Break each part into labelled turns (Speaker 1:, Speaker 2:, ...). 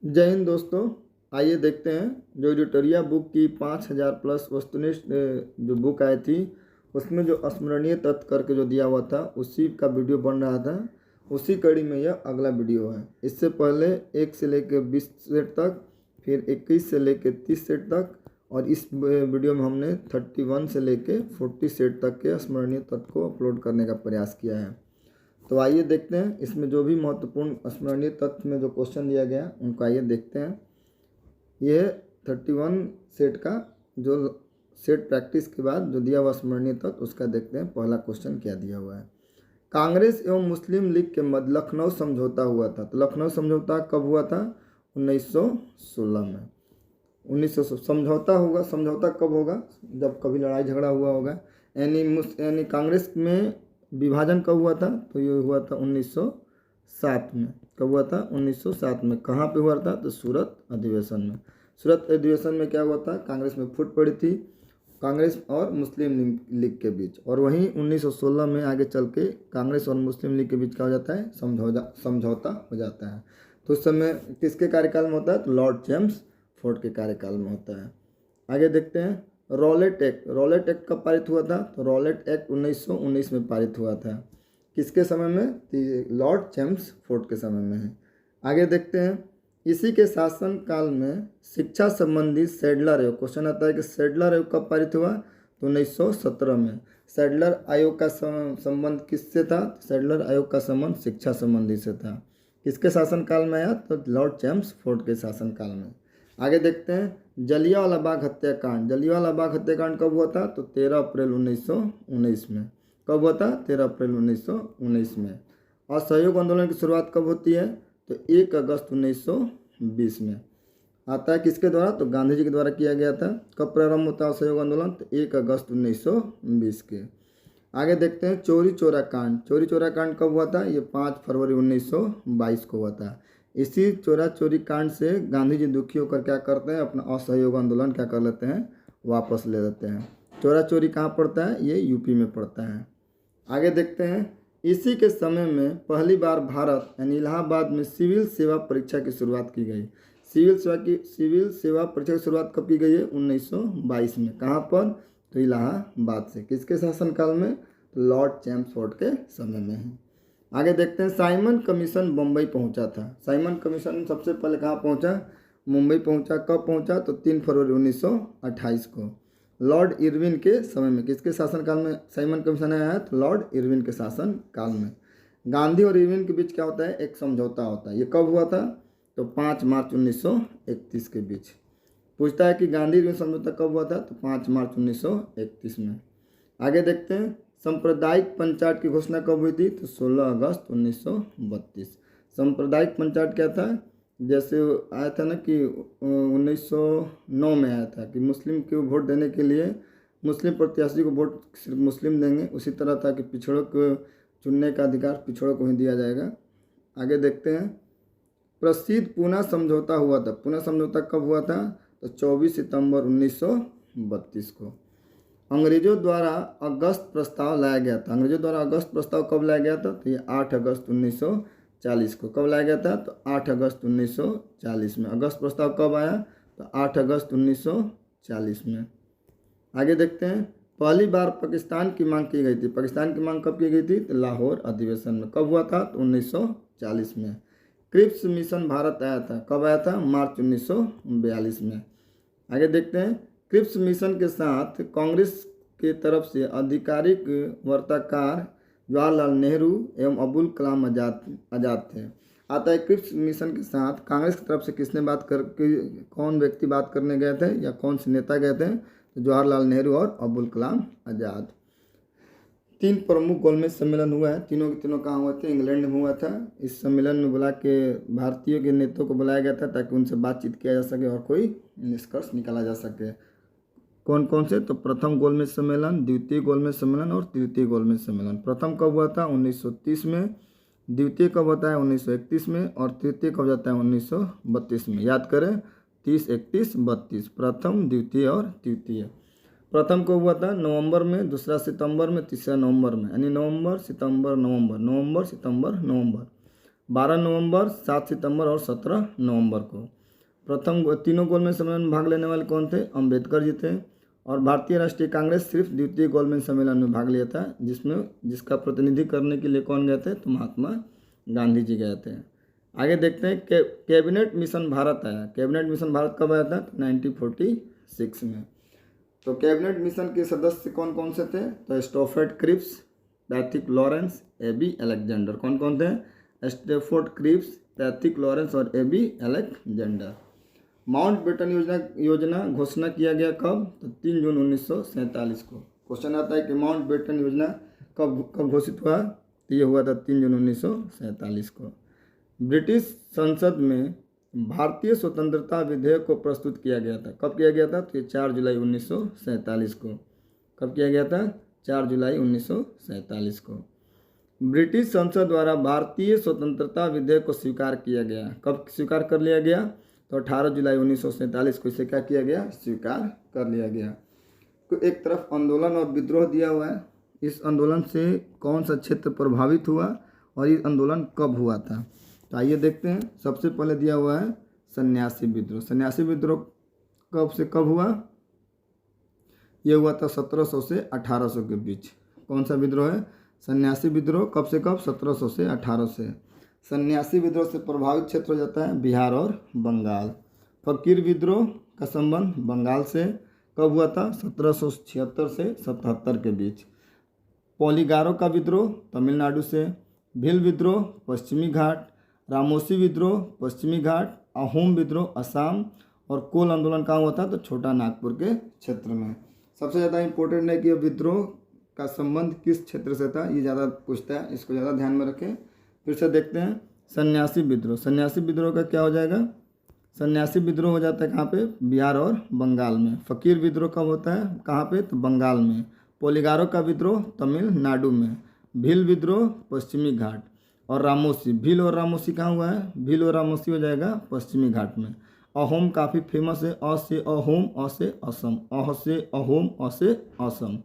Speaker 1: जय हिंद दोस्तों। आइए देखते हैं जो एडिटोरिया बुक की 5000 प्लस वस्तुनिष्ठ जो बुक आई थी उसमें जो स्मरणीय तत्व करके जो दिया हुआ था उसी का वीडियो बन रहा था। उसी कड़ी में यह अगला वीडियो है। इससे पहले 1 से लेकर 20 सेट तक, फिर 21 से लेकर 30 सेट तक, और इस वीडियो में हमने 31 से लेकर 40 सेट तक के स्मरणीय तत्व को अपलोड करने का प्रयास किया है। तो आइए देखते हैं इसमें जो भी महत्वपूर्ण स्मरणीय तत्व में जो क्वेश्चन दिया गया उनको आइए देखते हैं। यह 31 सेट का जो सेट प्रैक्टिस के बाद जो दिया हुआ स्मरणीय तत्व उसका देखते हैं। पहला क्वेश्चन क्या दिया हुआ है। कांग्रेस एवं मुस्लिम लीग के मध्य लखनऊ समझौता हुआ था। तो लखनऊ समझौता कब हुआ था? 1916 में। 1900 समझौता होगा। समझौता कब होगा? जब कभी लड़ाई झगड़ा हुआ होगा। यानी कांग्रेस में विभाजन कब हुआ था? तो ये हुआ था 1907 में। कब हुआ था? 1907 में। कहाँ पे हुआ था? तो सूरत अधिवेशन में। सूरत अधिवेशन में क्या हुआ था? कांग्रेस में फूट पड़ी थी कांग्रेस और मुस्लिम लीग के बीच, और वहीं 1916 में आगे चल के कांग्रेस और मुस्लिम लीग के बीच क्या हो जाता है? समझौता हो जाता है। तो उस समय किसके कार्यकाल में होता है? तो लॉर्ड जेम्स फोर्ड के कार्यकाल में होता है। आगे देखते हैं। Rowlatt act. रॉलेट एक्ट कब पारित हुआ था? तो रॉलेट एक्ट 1919 में पारित हुआ था। किसके समय में? तो लॉर्ड जेम्स फोर्ड के समय में है। आगे देखते हैं। इसी के शासन काल में शिक्षा संबंधी सैडलर आयोग। क्वेश्चन आता है कि सैडलर आयोग कब पारित हुआ? तो 1917 में। सैडलर आयोग का संबंध किससे था? सैडलर आयोग का संबंध शिक्षा संबंधी से था। किसके शासन काल में आया? तो लॉर्ड जेम्स फोर्ड के शासन काल में। आगे देखते हैं। जलियांवाला बाग हत्याकांड। जलियांवाला बाग हत्याकांड कब हुआ था? तो 13 अप्रैल 1919 में। कब हुआ था? 13 अप्रैल 1919 में। असहयोग आंदोलन की शुरुआत कब होती है? तो 1 अगस्त 1920 में। आता है किसके द्वारा? तो गांधी जी के द्वारा किया गया था। कब प्रारंभ होता है असहयोग आंदोलन? तो 1 अगस्त 1920 के। आगे देखते हैं। चोरी चोरा कांड। चोरी चोरा कांड कब हुआ था? ये 5 फरवरी 1922 को हुआ था। इसी चोरा चोरी कांड से गांधी जी दुखी होकर क्या करते हैं? अपना असहयोग आंदोलन क्या कर लेते हैं? वापस ले लेते हैं। चोरा चोरी कहाँ पड़ता है? ये यूपी में पड़ता है। आगे देखते हैं। इसी के समय में पहली बार भारत यानी इलाहाबाद में सिविल सेवा परीक्षा की शुरुआत की गई। सिविल सेवा परीक्षा की शुरुआत कब की गई है? 1922 में। कहाँ पर? तो इलाहाबाद से। किसके शासनकाल में? तो लॉर्ड चैम्सफोर्ड के समय में है। आगे देखते हैं। साइमन कमीशन मुंबई पहुंचा था। साइमन कमीशन सबसे पहले कहाँ पहुंचा? मुंबई पहुंचा। कब पहुंचा? तो 3 फरवरी 1928 को। लॉर्ड इरविन के समय में। किसके शासनकाल में साइमन कमीशन आया है? तो लॉर्ड इरविन के शासन काल में। गांधी और इरविन के बीच क्या होता है? एक समझौता होता है। ये कब हुआ था? तो 5 मार्च 1931 के बीच। पूछता है कि गांधी इरविन समझौता कब हुआ था? तो 5 मार्च 1931 में। आगे देखते हैं। सांप्रदायिक पंचायत की घोषणा कब हुई थी? तो 16 अगस्त 1932। सांप्रदायिक पंचायत क्या था? जैसे आया था ना कि 1909 में आया था कि मुस्लिम को वोट देने के लिए मुस्लिम प्रत्याशी को वोट सिर्फ मुस्लिम देंगे। उसी तरह था कि पिछड़ों को चुनने का अधिकार पिछड़ों को ही दिया जाएगा। आगे देखते हैं। प्रसिद्ध पूना समझौता हुआ था। पूना समझौता कब हुआ था? तो 24 सितंबर 1932 को। अंग्रेजों द्वारा अगस्त प्रस्ताव लाया गया था। अंग्रेजों द्वारा अगस्त प्रस्ताव कब लाया गया था? तो ये 8 अगस्त 1940 को। कब लाया गया था? तो 8 अगस्त 1940 में। अगस्त प्रस्ताव कब आया? तो 8 अगस्त 1940 में। आगे देखते हैं। पहली बार पाकिस्तान की मांग की गई थी। पाकिस्तान की मांग कब की गई थी? तो लाहौर अधिवेशन में। कब हुआ था? तो 1940 में। क्रिप्स मिशन भारत आया था। कब आया था? मार्च 1942 में। आगे देखते हैं। क्रिप्स मिशन के साथ कांग्रेस के तरफ से आधिकारिक वार्ताकार जवाहरलाल नेहरू एवं अबुल कलाम आज़ाद थे। आता है क्रिप्स मिशन के साथ कांग्रेस की तरफ से किसने बात कर कौन व्यक्ति बात करने गए थे या कौन से नेता गए थे? तो जवाहरलाल नेहरू और अबुल कलाम आज़ाद। 3 प्रमुख गोलमेज सम्मेलन हुआ है। तीनों के तीनों कहाँ हुए थे? इंग्लैंड में हुआ था। इस सम्मेलन में बुला के भारतीयों के नेताओं को बुलाया गया था ताकि उनसे बातचीत किया जा सके और कोई निष्कर्ष निकाला जा सके। कौन कौन से? तो प्रथम गोलमेज सम्मेलन, द्वितीय गोलमेज सम्मेलन और तृतीय गोलमेज सम्मेलन। प्रथम कब हुआ था? 1930 में। द्वितीय कब होता है? 1931 में। और तृतीय कब जाता है? 1932 में। याद करें। 30, 31, 32। प्रथम, द्वितीय और तृतीय। प्रथम को हुआ था नवंबर में, दूसरा सितंबर में, तीसरा नवंबर में। यानी नवंबर सितंबर नवंबर, नवंबर सितंबर नवंबर। 12 नवंबर, 7 सितंबर और 17 नवंबर को। तीनों गोलमेज सम्मेलन में भाग लेने वाले कौन थे? अम्बेडकर जी थे। और भारतीय राष्ट्रीय कांग्रेस सिर्फ द्वितीय गोलमेज सम्मेलन में भाग लिया था, जिसका प्रतिनिधि करने के लिए कौन गए थे? तो महात्मा गांधी जी गए थे। आगे देखते हैं कैबिनेट मिशन भारत आया। कैबिनेट मिशन भारत कब आया था? 1946 में। तो कैबिनेट मिशन के सदस्य कौन कौन से थे? तो Stafford Cripps, Pethick Lawrence, A B Alexander. कौन कौन थे? स्टैफोर्ड क्रिप्स, पैथिक लॉरेंस और एबी अलेक्जेंडर। माउंटबेटन योजना घोषणा किया गया कब? तो 3 जून 1947 को। क्वेश्चन आता है कि माउंटबेटन योजना कब घोषित हुआ? तो ये हुआ था 3 जून 1947 को। ब्रिटिश संसद में भारतीय स्वतंत्रता विधेयक को प्रस्तुत किया गया था। कब किया गया था? तो ये 4 जुलाई 1947 को। कब किया गया था? 4 जुलाई 1947 को। ब्रिटिश संसद द्वारा भारतीय स्वतंत्रता विधेयक को स्वीकार किया गया। कब स्वीकार कर लिया गया? तो 18 जुलाई 1947 को इसे क्या किया गया? स्वीकार कर लिया गया। तो एक तरफ आंदोलन और विद्रोह दिया हुआ है। इस आंदोलन से कौन सा क्षेत्र प्रभावित हुआ और ये आंदोलन कब हुआ था? तो आइए देखते हैं। सबसे पहले दिया हुआ है सन्यासी विद्रोह। सन्यासी विद्रोह कब से कब हुआ? ये हुआ था 1700 से 1800 के बीच। कौन सा विद्रोह है? सन्यासी विद्रोह। कब से कब? 1700 से 1800 से। सन्यासी विद्रोह से प्रभावित क्षेत्र हो जाता है बिहार और बंगाल। फकीर विद्रोह का संबंध बंगाल से। कब हुआ था? 1776 से 77 के बीच। पोलीगारों का विद्रोह तमिलनाडु से। भील विद्रोह पश्चिमी घाट। रामोसी विद्रोह पश्चिमी घाट। अहोम विद्रोह असम। और कोल आंदोलन कहाँ हुआ था? तो छोटा नागपुर के क्षेत्र में। सबसे ज़्यादा इम्पोर्टेंट है कि विद्रोह का संबंध किस क्षेत्र से था, ये ज़्यादा पूछता है, इसको ज़्यादा ध्यान में रखें। फिर से देखते हैं सन्यासी विद्रोह। सन्यासी विद्रोह का क्या हो जाएगा? सन्यासी विद्रोह हो जाता है कहाँ पे? बिहार और बंगाल में। फकीर विद्रोह कब होता है? कहाँ पे? तो बंगाल में। पोलीगारों का विद्रोह तमिलनाडु में। भील विद्रोह पश्चिमी घाट। और रामोसी, भील और रामोसी कहाँ हुआ है? भील और रामोसी हो जाएगा पश्चिमी घाट में। अहोम काफ़ी फेमस है। अ से अहोम, अ से असम, अह से अहोम, अ से असम।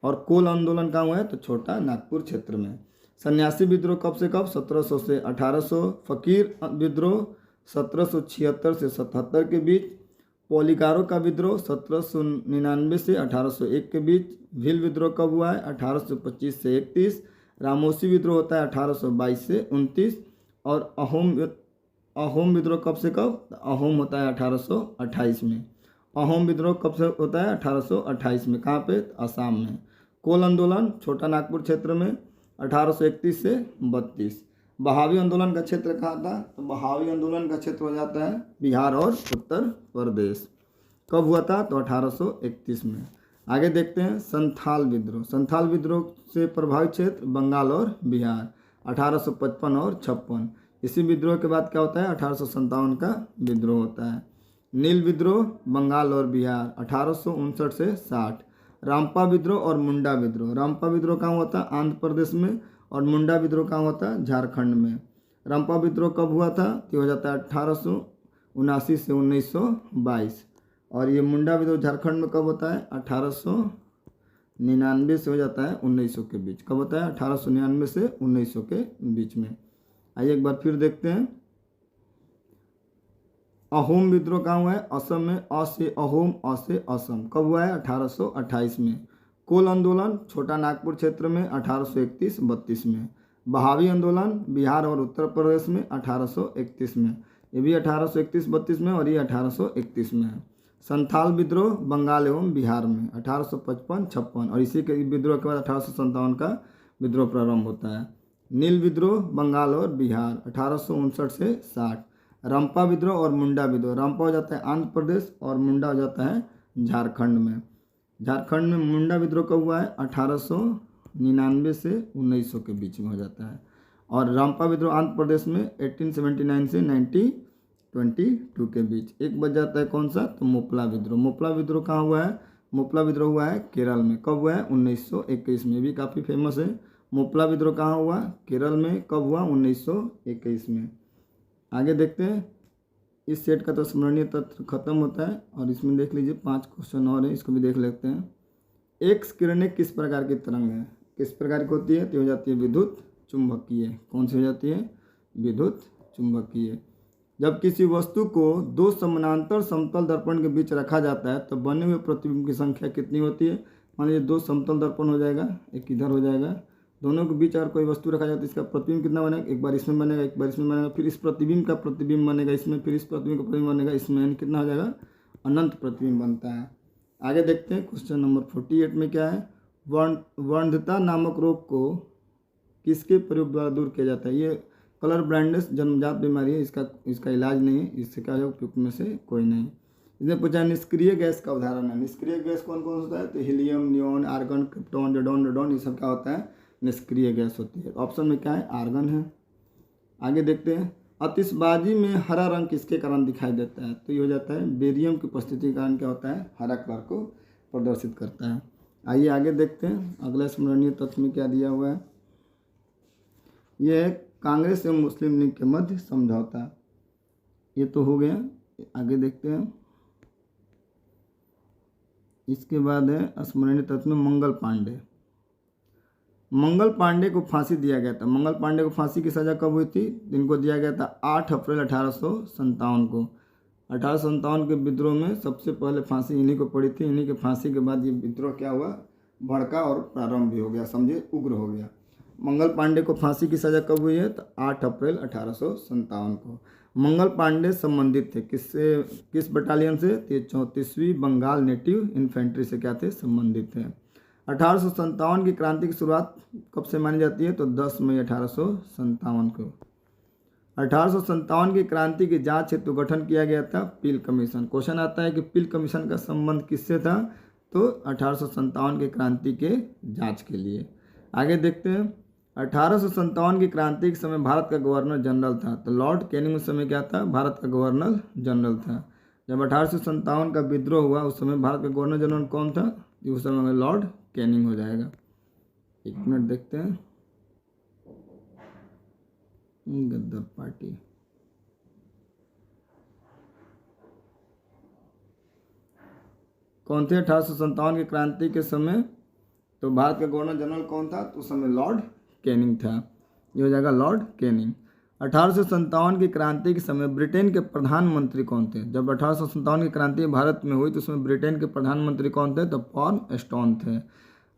Speaker 1: और कोल आंदोलन कहाँ हुआ है? तो छोटा नागपुर क्षेत्र में। सन्यासी विद्रोह कब से कब? 1700 से 1800। फकीर विद्रोह 1776 से 77 के बीच। पोलीगारों का विद्रोह 1799 से 1801 के बीच। भील विद्रोह कब हुआ है? 1825 से 31। रामोसी विद्रोह होता है 1822 से 29। और अहोम विद्रोह कब से कब? अहोम होता है 1828 में। अहोम विद्रोह कब से होता है? 1828 में। कहाँ पे? असम में। कोल आंदोलन छोटा नागपुर क्षेत्र में 1831 से 32। बहावी आंदोलन का क्षेत्र कहाँ था? तो बहावी आंदोलन का क्षेत्र हो जाता है बिहार और उत्तर प्रदेश। कब हुआ था? तो 1831 में। आगे देखते हैं संथाल विद्रोह। संथाल विद्रोह से प्रभावित क्षेत्र बंगाल और बिहार 1855 और 56। इसी विद्रोह के बाद क्या होता है? 1857 का विद्रोह होता है। नील विद्रोह बंगाल और बिहार 1859 से 60। रामपा विद्रोह और मुंडा विद्रोह। रामपा विद्रोह कहाँ हुआ था? आंध्र प्रदेश में। और मुंडा विद्रोह कहाँ हुआ था? झारखंड में। रामपा विद्रोह कब हुआ था? तो हो जाता है 1879 से 1922। और ये मुंडा विद्रोह झारखंड में कब होता है? 1899 से हो जाता है 1900 के बीच। कब होता है? 1899 से 1900 के बीच में। आइए एक बार फिर देखते हैं। अहोम विद्रोह कहाँ हुआ है? असम में। अ से अहोम, अ से असम। कब हुआ है? 1828 में। कोल आंदोलन छोटा नागपुर क्षेत्र में 1831-32 में। बहावी आंदोलन बिहार और उत्तर प्रदेश में 1831 में। ये भी 1831-32 में और ये 1831 में है। संथाल विद्रोह बंगाल एवं बिहार में 1855-56। और इसी के विद्रोह के बाद 1857 का विद्रोह प्रारंभ होता है। नील विद्रोह बंगाल और बिहार 1859 से 60। रंपा विद्रोह और मुंडा विद्रोह। रंपा हो जाता है आंध्र प्रदेश और मुंडा हो जाता है झारखंड में। झारखंड में मुंडा विद्रोह कब हुआ है? 1899 से 1900 के बीच में हो जाता है। और रंपा विद्रोह आंध्र प्रदेश में 1879 से 1922 के बीच। एक बच जाता है कौन सा? तो मोपला विद्रोह। मोपला विद्रोह कहाँ हुआ है? मोपला विद्रोह हुआ है केरल में। कब हुआ है? 1921 में। भी काफ़ी फेमस है। मोपला विद्रोह कहाँ हुआ? केरल में। कब हुआ? 1921 में। आगे देखते हैं। इस सेट का तो स्मरणीय तत्व खत्म होता है और इसमें देख लीजिए 5 क्वेश्चन और है, इसको भी देख लेते हैं। एक्स किरणें किस प्रकार की तरंग है? किस प्रकार की होती है? तो हो जाती है विद्युत चुंबकीय। कौन सी हो जाती है? विद्युत चुंबकीय। जब किसी वस्तु को दो समानांतर समतल दर्पण के बीच रखा जाता है तो बने हुए प्रतिबिंब की संख्या कितनी होती है। मान लीजिए दो समतल दर्पण हो जाएगा, एक इधर हो जाएगा, दोनों के बीच अगर कोई वस्तु रखा जाए तो इसका प्रतिबिंब कितना बनेगा, एक बार इसमें बनेगा, एक बार इसमें बनेगा, फिर इस प्रतिबिंब का प्रतिबिंब बनेगा इसमें, फिर इस प्रतिबिंब का प्रतिबिंब बनेगा इसमें, यानी कितना हो जाएगा, अनंत प्रतिबिंब बनता है। आगे देखते हैं क्वेश्चन नंबर 48 में क्या है। वंध्यता नामक रोग को किसके प्रयोग द्वारा दूर किया जाता है। ये कलर ब्लाइंडनेस जन्मजात बीमारी है, इसका इलाज नहीं है, इससे क्या है उपयुक्त में से कोई नहीं। इसने पूछा निष्क्रिय गैस का उदाहरण है। निष्क्रिय गैस कौन कौन होता है, तो helium, neon, argon, krypton, radon, ये सब क्या होता है, निष्क्रिय गैस होती है। ऑप्शन में क्या है, आर्गन है। आगे देखते हैं आतिशबाजी में हरा रंग किसके कारण दिखाई देता है, तो ये हो जाता है बेरियम की उपस्थिति के कारण क्या होता है, हरा कलर को प्रदर्शित करता है। आइए आगे देखते हैं अगला स्मरणीय तथ्य में क्या दिया हुआ है। यह कांग्रेस एवं मुस्लिम लीग के मध्य समझौता, ये तो हो गया। आगे देखते हैं इसके बाद है स्मरणीय तथ्य में मंगल पांडे। मंगल पांडे को फांसी दिया गया था। मंगल पांडे को फांसी की सज़ा कब हुई थी, इनको दिया गया था 8 अप्रैल 1857 को। 1857 के विद्रोह में सबसे पहले फांसी इन्हीं को पड़ी थी। इन्हीं के फांसी के बाद ये विद्रोह क्या हुआ, भड़का और प्रारंभ भी हो गया, समझे उग्र हो गया। मंगल पांडे को फांसी की सज़ा कब हुई है, तो 8 अप्रैल 1857 को। मंगल पांडे संबंधित थे किससे, किस बटालियन से, 34वीं बंगाल नेटिव इन्फेंट्री से क्या थे, संबंधित थे। 1857 की क्रांति की शुरुआत कब से मानी जाती है, तो 10 मई 1857 को। 1857 की क्रांति की जांच हेतु गठन किया गया था पील कमीशन। क्वेश्चन आता है कि पील कमीशन का संबंध किससे था, तो 1857 की क्रांति के जांच के लिए। आगे देखते हैं 1857 की क्रांति के समय भारत का गवर्नर जनरल था, तो लॉर्ड कैनिंग उस समय क्या था, भारत का गवर्नर जनरल था। जब 1857 का विद्रोह हुआ उस समय भारत का गवर्नर जनरल कौन था, उस समय लॉर्ड कैनिंग हो जाएगा। एक मिनट देखते हैं, गद्दार पार्टी, कौन थे 1857 की क्रांति के समय, तो भारत का गवर्नर जनरल कौन था, तो उस समय लॉर्ड कैनिंग था। ये हो जाएगा लॉर्ड कैनिंग। 1857 की क्रांति के समय ब्रिटेन के प्रधानमंत्री कौन थे। जब 1857 की क्रांति भारत में हुई तो उसमें ब्रिटेन के प्रधानमंत्री कौन थे, तो पॉर्नस्टॉन थे।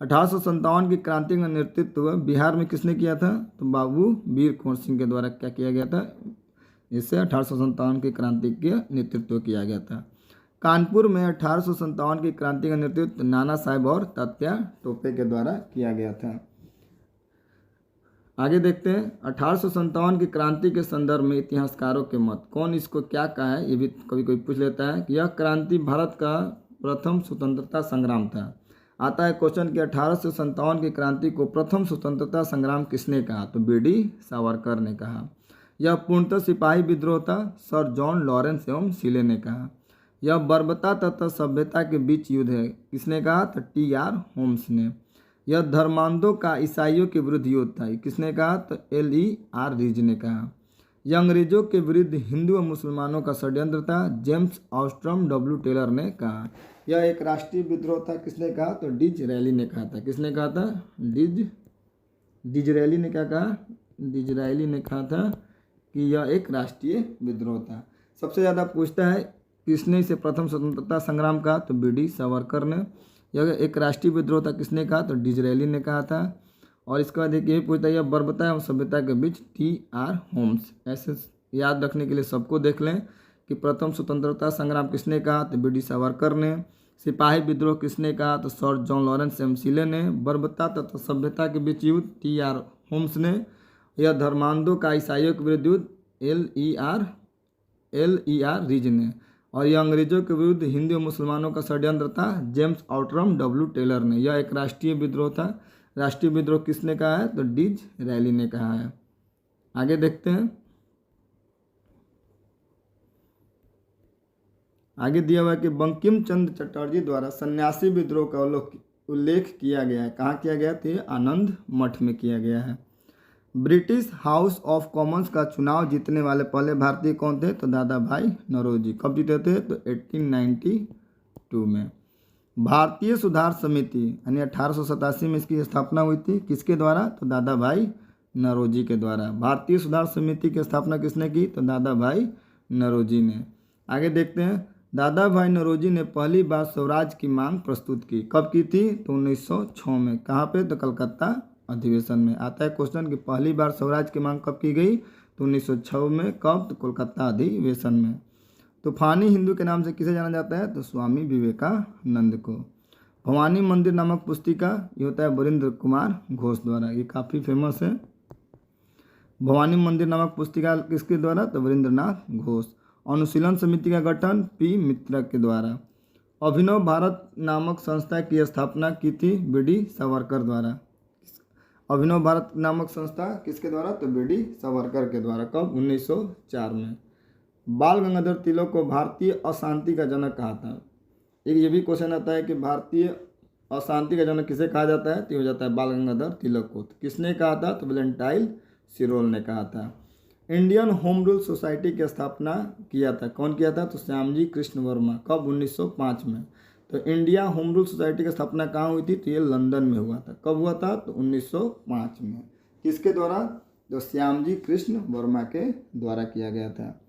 Speaker 1: 1857 की क्रांति का नेतृत्व बिहार में किसने किया था, तो बाबू वीर कुंवर सिंह के द्वारा क्या किया गया था, इससे 1857 की क्रांति का नेतृत्व किया गया था। कानपुर में 1857 की क्रांति का नेतृत्व नाना साहेब और तात्या टोपे के द्वारा किया गया था। आगे देखते हैं 1857 की क्रांति के संदर्भ में इतिहासकारों के मत, कौन इसको क्या कहा है, ये भी कभी कोई पूछ लेता है कि यह क्रांति भारत का प्रथम स्वतंत्रता संग्राम था। आता है क्वेश्चन कि 1857 की क्रांति को प्रथम स्वतंत्रता संग्राम किसने कहा, तो बीडी सावरकर ने कहा। यह पूर्णतः सिपाही विद्रोह था, सर जॉन लॉरेंस एवं सीले ने कहा। यह बर्बरता तथा सभ्यता के बीच युद्ध है, किसने कहा, तो टी.आर. होम्स ने। यह धर्मांधों का ईसाइयों के विरुद्ध युद्ध था, किसने कहा, तो L.E.R. रीज ने कहा। यह अंग्रेजों के विरुद्ध हिंदू और मुसलमानों का षड्यंत्र था, जेम्स ऑस्ट्रम W. टेलर ने कहा। यह एक राष्ट्रीय विद्रोह था, किसने कहा, तो डिज़रायली ने कहा था। किसने कहा था, डिज़रायली ने क्या कहा, डिज़रायली ने कहा था कि यह एक राष्ट्रीय विद्रोह था। सबसे ज़्यादा पूछता है किसने इसे प्रथम स्वतंत्रता संग्राम कहा, तो बीडी सावरकर ने। यह एक राष्ट्रीय विद्रोह था, किसने कहा, तो डिज़रायली ने कहा था। और इसके बाद एक ये पूछता है यह बर्बरता एवं सभ्यता के बीच T.R. होम्स। ऐसे याद रखने के लिए सबको देख लें कि प्रथम स्वतंत्रता संग्राम किसने कहा, तो बीडी सावरकर ने। सिपाही विद्रोह किसने कहा, तो सर जॉन लॉरेंस एम सीले ने। बर्बरता तथा सभ्यता के बीच युद्ध T.R. होम्स ने। यह धर्मांधों का ईसाइयों के विरुद्ध युद्ध L.E.R. रीज ने। और यह अंग्रेजों के विरुद्ध हिंदू और मुसलमानों का षड्यंत्र था, जेम्स ऑस्ट्रम W. टेलर ने। यह एक राष्ट्रीय विद्रोह था। राष्ट्रीय विद्रोह किसने कहा है, तो डिज़रायली ने कहा है। आगे देखते हैं, आगे दिया हुआ है कि बंकिम चंद्र चटर्जी द्वारा सन्यासी विद्रोह का उल्लेख किया गया है। कहाँ किया गया था, आनंद मठ में किया गया है। ब्रिटिश हाउस ऑफ कॉमन्स का चुनाव जीतने वाले पहले भारतीय कौन थे, तो दादा भाई नौरोजी। कब जीते थे, तो 1892 में। भारतीय सुधार समिति यानी 1887 में इसकी स्थापना हुई थी, किसके द्वारा, तो दादा भाई नरोजी के द्वारा। भारतीय सुधार समिति की स्थापना किसने की? तो दादा भाई नरोजी ने। आगे देखते हैं, दादा भाई नरोजी ने पहली बार स्वराज की मांग प्रस्तुत की। कब की थी? तो 1906 में। कहाँ पे? तो कलकत्ता अधिवेशन में। आता है क्वेश्चन कि पहली बार स्वराज की मांग कब की गई? तो 1906 में। कब? तो कोलकाता अधिवेशन में। तूफानी हिंदू के नाम से किसे जाना जाता है? तो स्वामी विवेकानंद को। भवानी मंदिर नामक पुस्तिका, ये होता है वरिंद्र कुमार घोष द्वारा। ये काफ़ी फेमस है। भवानी मंदिर नामक पुस्तिका किसके द्वारा? तो वरिंद्र नाथ घोष। अनुशीलन समिति का गठन पी मित्रा के द्वारा। अभिनव भारत नामक संस्था की स्थापना की थी बी.डी. सावरकर द्वारा। अभिनव भारत नामक संस्था किसके द्वारा? तो बी.डी. सावरकर के द्वारा। कब? 1904 में। बाल गंगाधर तिलक को भारतीय अशांति का जनक कहा था। एक ये भी क्वेश्चन आता है कि भारतीय अशांति का जनक किसे कहा जाता है? तो हो जाता है बाल गंगाधर तिलक को। किसने कहा था? तो वेलेंटाइन सिरोल ने कहा था। इंडियन होम रूल सोसाइटी की स्थापना किया था। कौन किया था? तो श्यामजी कृष्ण वर्मा। कब? 1905 में। तो इंडिया होम रूल सोसाइटी की स्थापना कहाँ हुई थी? तो ये लंदन में हुआ था। कब हुआ था? तो 1905 में। किसके द्वारा? तो श्यामजी कृष्ण वर्मा के द्वारा किया गया था।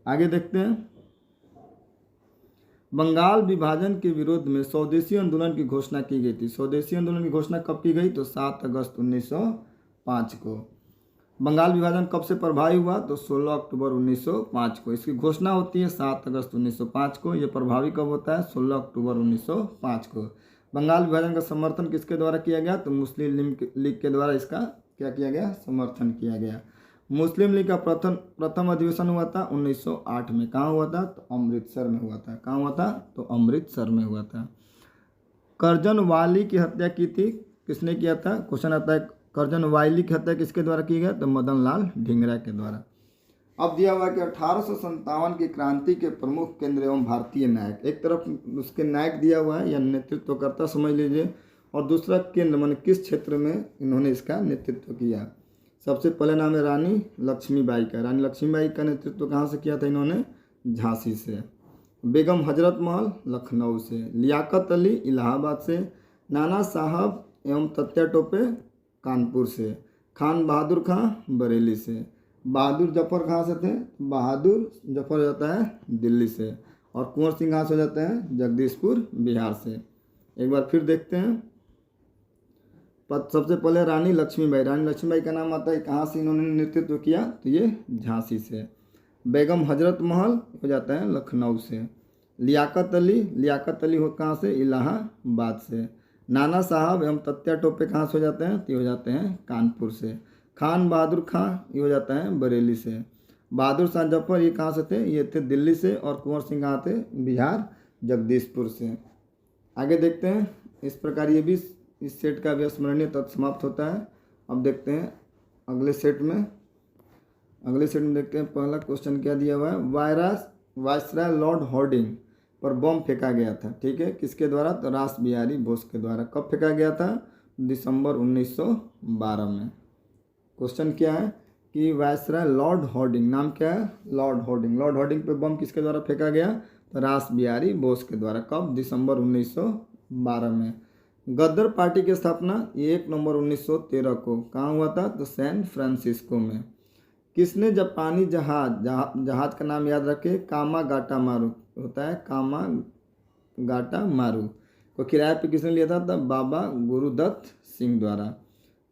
Speaker 1: आगे देखते हैं, बंगाल विभाजन के विरोध में स्वदेशी आंदोलन की घोषणा की गई थी। स्वदेशी आंदोलन की घोषणा कब की गई? तो 7 अगस्त 1905 को। बंगाल विभाजन कब से प्रभावी हुआ? तो 16 अक्टूबर 1905 को। इसकी घोषणा होती है 7 अगस्त 1905 को। यह प्रभावी कब होता है? 16 अक्टूबर 1905 को। बंगाल विभाजन का समर्थन किसके द्वारा किया गया? तो मुस्लिम लीग के द्वारा इसका क्या किया गया? समर्थन किया गया। मुस्लिम लीग का प्रथम अधिवेशन हुआ था 1908 में। कहाँ हुआ था? तो अमृतसर में हुआ था। कहाँ हुआ था? तो अमृतसर में हुआ था। करजन वाली की हत्या की थी, किसने किया था? क्वेश्चन आता है, करजन वाली की हत्या किसके द्वारा की गई? तो मदन लाल ढींगरा के द्वारा। अब दिया हुआ कि 1857 की क्रांति के प्रमुख केंद्र एवं भारतीय नायक। एक तरफ उसके नायक दिया हुआ है या नेतृत्वकर्ता समझ लीजिए, और दूसरा केंद्र माने किस क्षेत्र में इन्होंने इसका नेतृत्व किया। सबसे पहले नाम है रानी लक्ष्मीबाई का। रानी लक्ष्मीबाई का नेतृत्व कहाँ से किया था इन्होंने? झांसी से। बेगम हजरत महल लखनऊ से। लियाकत अली इलाहाबाद से। नाना साहब एवं तत्या टोपे कानपुर से। खान बहादुर खां बरेली से। बहादुर जफर कहाँ से थे? बहादुर जफर हो जाता है दिल्ली से। और कुंवर सिंह कहाँ से हो जाते हैं? जगदीशपुर बिहार से। एक बार फिर देखते हैं, सबसे पहले रानी लक्ष्मीबाई। रानी लक्ष्मीबाई का नाम आता है, कहाँ से इन्होंने नेतृत्व किया? तो ये झांसी से। बेगम हजरत महल हो जाता है लखनऊ से। लियाकत अली हो कहाँ से? इलाहाबाद से। नाना साहब एवं तत्या टोपे कहाँ से हो जाते हैं? तो हो जाते हैं कानपुर से। खान बहादुर खां ये हो जाता है बरेली से। बहादुर शाह जफर ये कहाँ से थे? ये थे दिल्ली से। और कुंवर सिंह कहाँ थे? बिहार जगदीशपुर से। आगे देखते हैं, इस प्रकार ये भी इस सेट का भी स्मरणीय तत्व समाप्त होता है। अब देखते हैं अगले सेट में देखते हैं पहला क्वेश्चन क्या दिया हुआ है। वायसराय लॉर्ड हॉर्डिंग पर बम फेंका गया था। ठीक है, किसके द्वारा? तो रास बिहारी बोस के द्वारा। कब फेंका गया था? दिसंबर 1912 में। क्वेश्चन क्या है कि वायसराय लॉर्ड हॉर्डिंग, नाम क्या है? लॉर्ड हॉर्डिंग पे बम किसके द्वारा फेंका गया? तो रास बिहारी बोस के द्वारा। कब? दिसंबर 1912 में। गद्दर पार्टी की स्थापना 1 नवंबर 1913 को। कहाँ हुआ था? तो सैन फ्रांसिस्को में। किसने जापानी जहाज का नाम याद रखे? कामागाटा मारू होता है, कामागाटा मारू को किराए पे किसने लिया था? तो बाबा गुरुदत्त सिंह द्वारा।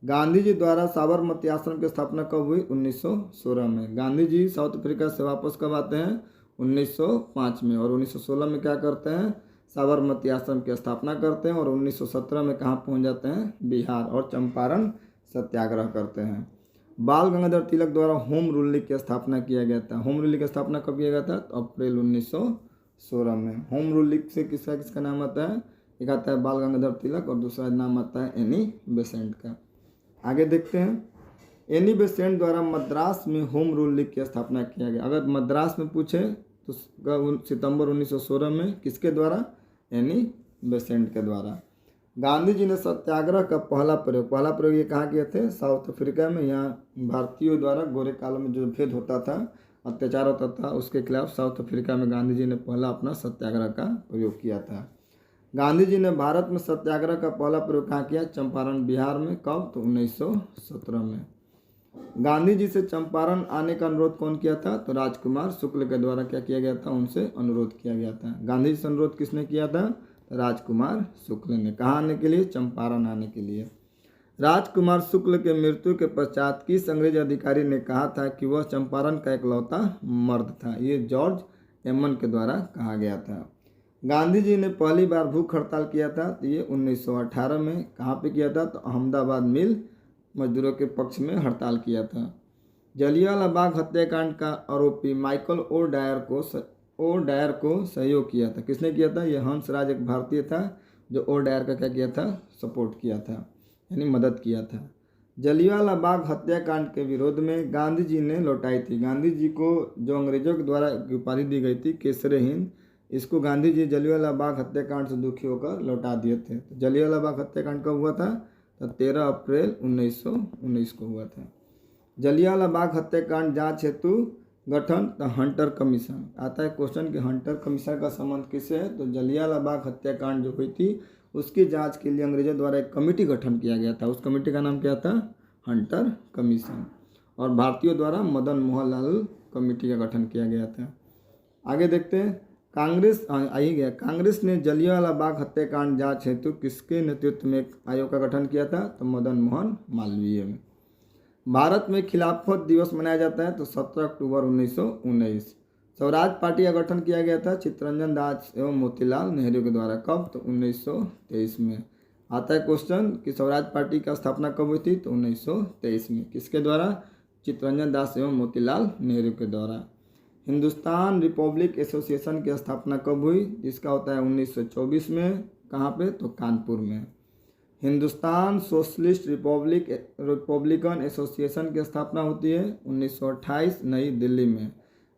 Speaker 1: गांधी जी द्वारा साबरमती आश्रम की स्थापना कब हुई? 1916 में। गांधी जी साउथ अफ्रीका से वापस कब आते हैं? 1905 में। और 1916 में क्या करते हैं? साबरमती आश्रम की स्थापना करते हैं। और 1917 में कहाँ पहुँच जाते हैं? बिहार। और चंपारण सत्याग्रह करते हैं। बाल गंगाधर तिलक द्वारा होम रूल लीग की स्थापना किया गया था। होम रूल लीग की स्थापना कब किया गया था? तो अप्रैल 1916 में। होम रूल लीग से किसका नाम आता है? एक आता है बाल गंगाधर तिलक और दूसरा नाम आता है एनी बेसेंट का। आगे देखते हैं, एनी बेसेंट द्वारा मद्रास में होम रूल लीग की स्थापना किया गया। अगर मद्रास में पूछे तो सितंबर 1916 में। किसके द्वारा? एनी बेसेंट के द्वारा। गांधी जी ने सत्याग्रह का पहला प्रयोग ये कहाँ किए थे? साउथ अफ्रीका में। यहाँ भारतीयों द्वारा गोरे कालों में जो भेद होता था, अत्याचार होता था, उसके खिलाफ साउथ अफ्रीका में गांधी जी ने पहला अपना सत्याग्रह का प्रयोग किया था। गांधी जी ने भारत में सत्याग्रह का पहला प्रयोग कहाँ किया? चंपारण बिहार में। कब? तो 1917 में। गांधी जी से चंपारण आने का अनुरोध कौन किया था? तो राजकुमार शुक्ल के द्वारा क्या किया गया था? उनसे अनुरोध किया गया था। गांधी जी से अनुरोध किसने किया था? तो राजकुमार शुक्ल ने। कहाँ आने के लिए? चंपारण आने के लिए। राजकुमार शुक्ल के मृत्यु के पश्चात किस अंग्रेज अधिकारी ने कहा था कि वह चंपारण का इकलौता मर्द था? ये जॉर्ज एमन के द्वारा कहा गया था। गांधी जी ने पहली बार भूख हड़ताल किया था, तो ये 1918 में। कहाँ पे किया था? तो अहमदाबाद मिल मजदूरों के पक्ष में हड़ताल किया था। जलियांवाला बाग हत्याकांड का आरोपी माइकल ओ डायर को सहयोग किया था। किसने किया था? यह हंसराज एक भारतीय था जो ओ डायर का क्या किया था? सपोर्ट किया था, यानी मदद किया था। जलियांवाला बाग हत्याकांड के विरोध में गांधी जी ने लौटाई थी। गांधी जी को जो अंग्रेजों के द्वारा उपाधि दी गई थी केसरे हिंद, इसको गांधी जी जलियांवाला बाग हत्याकांड से दुखी होकर लौटा दिए थे। तो जलियांवाला बाग हत्याकांड कब हुआ था? तो 13 अप्रैल 1919 को हुआ था। जलियांवाला बाग हत्याकांड जांच हेतु गठन, तो हंटर कमीशन। आता है क्वेश्चन कि हंटर कमीशन का संबंध किससे है? तो जलियांवाला बाग हत्याकांड जो हुई थी उसकी जांच के लिए अंग्रेजों द्वारा एक कमेटी गठन किया गया था। उस कमेटी का नाम क्या था? Hunter commission. और भारतीयों द्वारा मदन मोहन लाल कमेटी का गठन किया गया था। आगे देखते हैं। कांग्रेस ने जलियांवाला बाग हत्याकांड जांच हेतु किसके नेतृत्व में एक आयोग का गठन किया था? तो मदन मोहन मालवीय में। भारत में खिलाफत दिवस मनाया जाता है तो 17 अक्टूबर 1919। स्वराज पार्टी का गठन किया गया था चित्तरंजन दास एवं मोतीलाल नेहरू के द्वारा। कब? तो 1923 में। आता है क्वेश्चन कि स्वराज पार्टी का स्थापना कब हुई थी? तो 1923 में। किसके द्वारा? चित्तरंजन दास एवं मोतीलाल नेहरू के द्वारा। हिंदुस्तान रिपब्लिक एसोसिएशन की स्थापना कब हुई? जिसका होता है 1924 में। कहाँ पे? तो कानपुर में। हिंदुस्तान सोशलिस्ट रिपब्लिकन एसोसिएशन की स्थापना होती है 1928 नई दिल्ली में।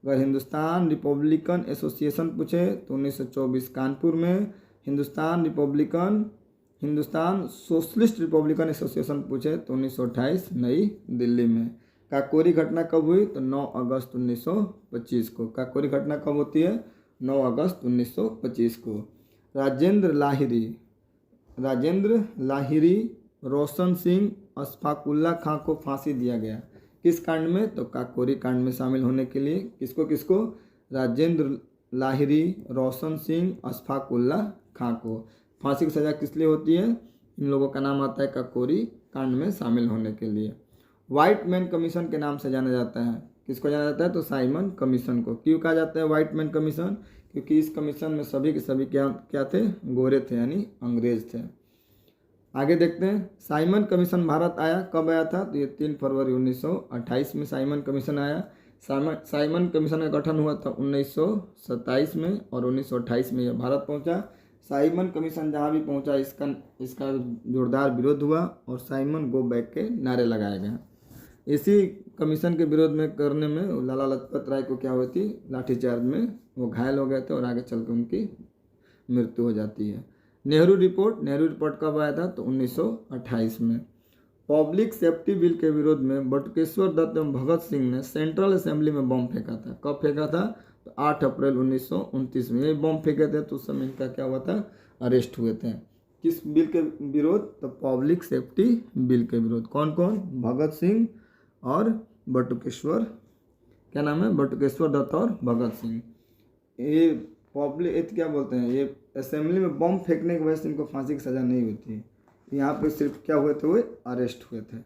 Speaker 1: अगर हिंदुस्तान रिपब्लिकन एसोसिएशन पूछे तो 1924 कानपुर में। हिंदुस्तान सोशलिस्ट रिपब्लिकन एसोसिएशन पूछे तो 1928 नई दिल्ली में। काकोरी घटना कब हुई? तो 9 अगस्त 1925 को। काकोरी घटना कब होती है? 9 अगस्त 1925 को। राजेंद्र लाहिरी, रोशन सिंह, अशफाकुल्ला खां को फांसी दिया गया। किस कांड में? तो काकोरी कांड में शामिल होने के लिए। किसको? राजेंद्र लाहिरी, रोशन सिंह, अशफाकुल्ला खां को। फांसी की सज़ा किस लिए होती है? इन लोगों का नाम आता है काकोरी कांड में शामिल होने के लिए। व्हाइट मैन कमीशन के नाम से जाना जाता है। किसको जाना जाता है? तो साइमन कमीशन को। क्यों कहा जाता है व्हाइट मैन कमीशन? क्योंकि इस कमीशन में सभी के सभी क्या थे? गोरे थे, यानी अंग्रेज थे। आगे देखते हैं। साइमन कमीशन भारत आया कब आया था? तो ये 3 फरवरी 1928 में साइमन कमीशन आया। साइमन कमीशन का गठन हुआ था 1927 में और 1928 में यह भारत पहुंचा। साइमन कमीशन जहां भी पहुंचा इसका जोरदार विरोध हुआ और साइमन गो बैक के नारे लगाए गए। इसी कमीशन के विरोध में करने में लाला लाजपत राय को क्या हुई थी? लाठीचार्ज में वो घायल हो गए थे और आगे चल के उनकी मृत्यु हो जाती है। नेहरू रिपोर्ट कब आया था? तो 1928 में। पब्लिक सेफ्टी बिल के विरोध में बटुकेश्वर दत्त एवं भगत सिंह ने सेंट्रल असेंबली में बम फेंका था। कब फेंका था? तो 8 अप्रैल 1929 में। ये बम फेंके थे तो उस समय इनका क्या हुआ था? अरेस्ट हुए थे। किस बिल के विरोध? तो पब्लिक सेफ्टी बिल के विरोध। कौन कौन? भगत सिंह और बटुकेश्वर, क्या नाम है? बटुकेश्वर दत्त और भगत सिंह। ये पब्लिक क्या बोलते हैं, ये असेंबली में बम फेंकने की वजह से इनको फांसी की सज़ा नहीं हुई थी। यहाँ पे सिर्फ क्या हुए थे? वो अरेस्ट हुए थे।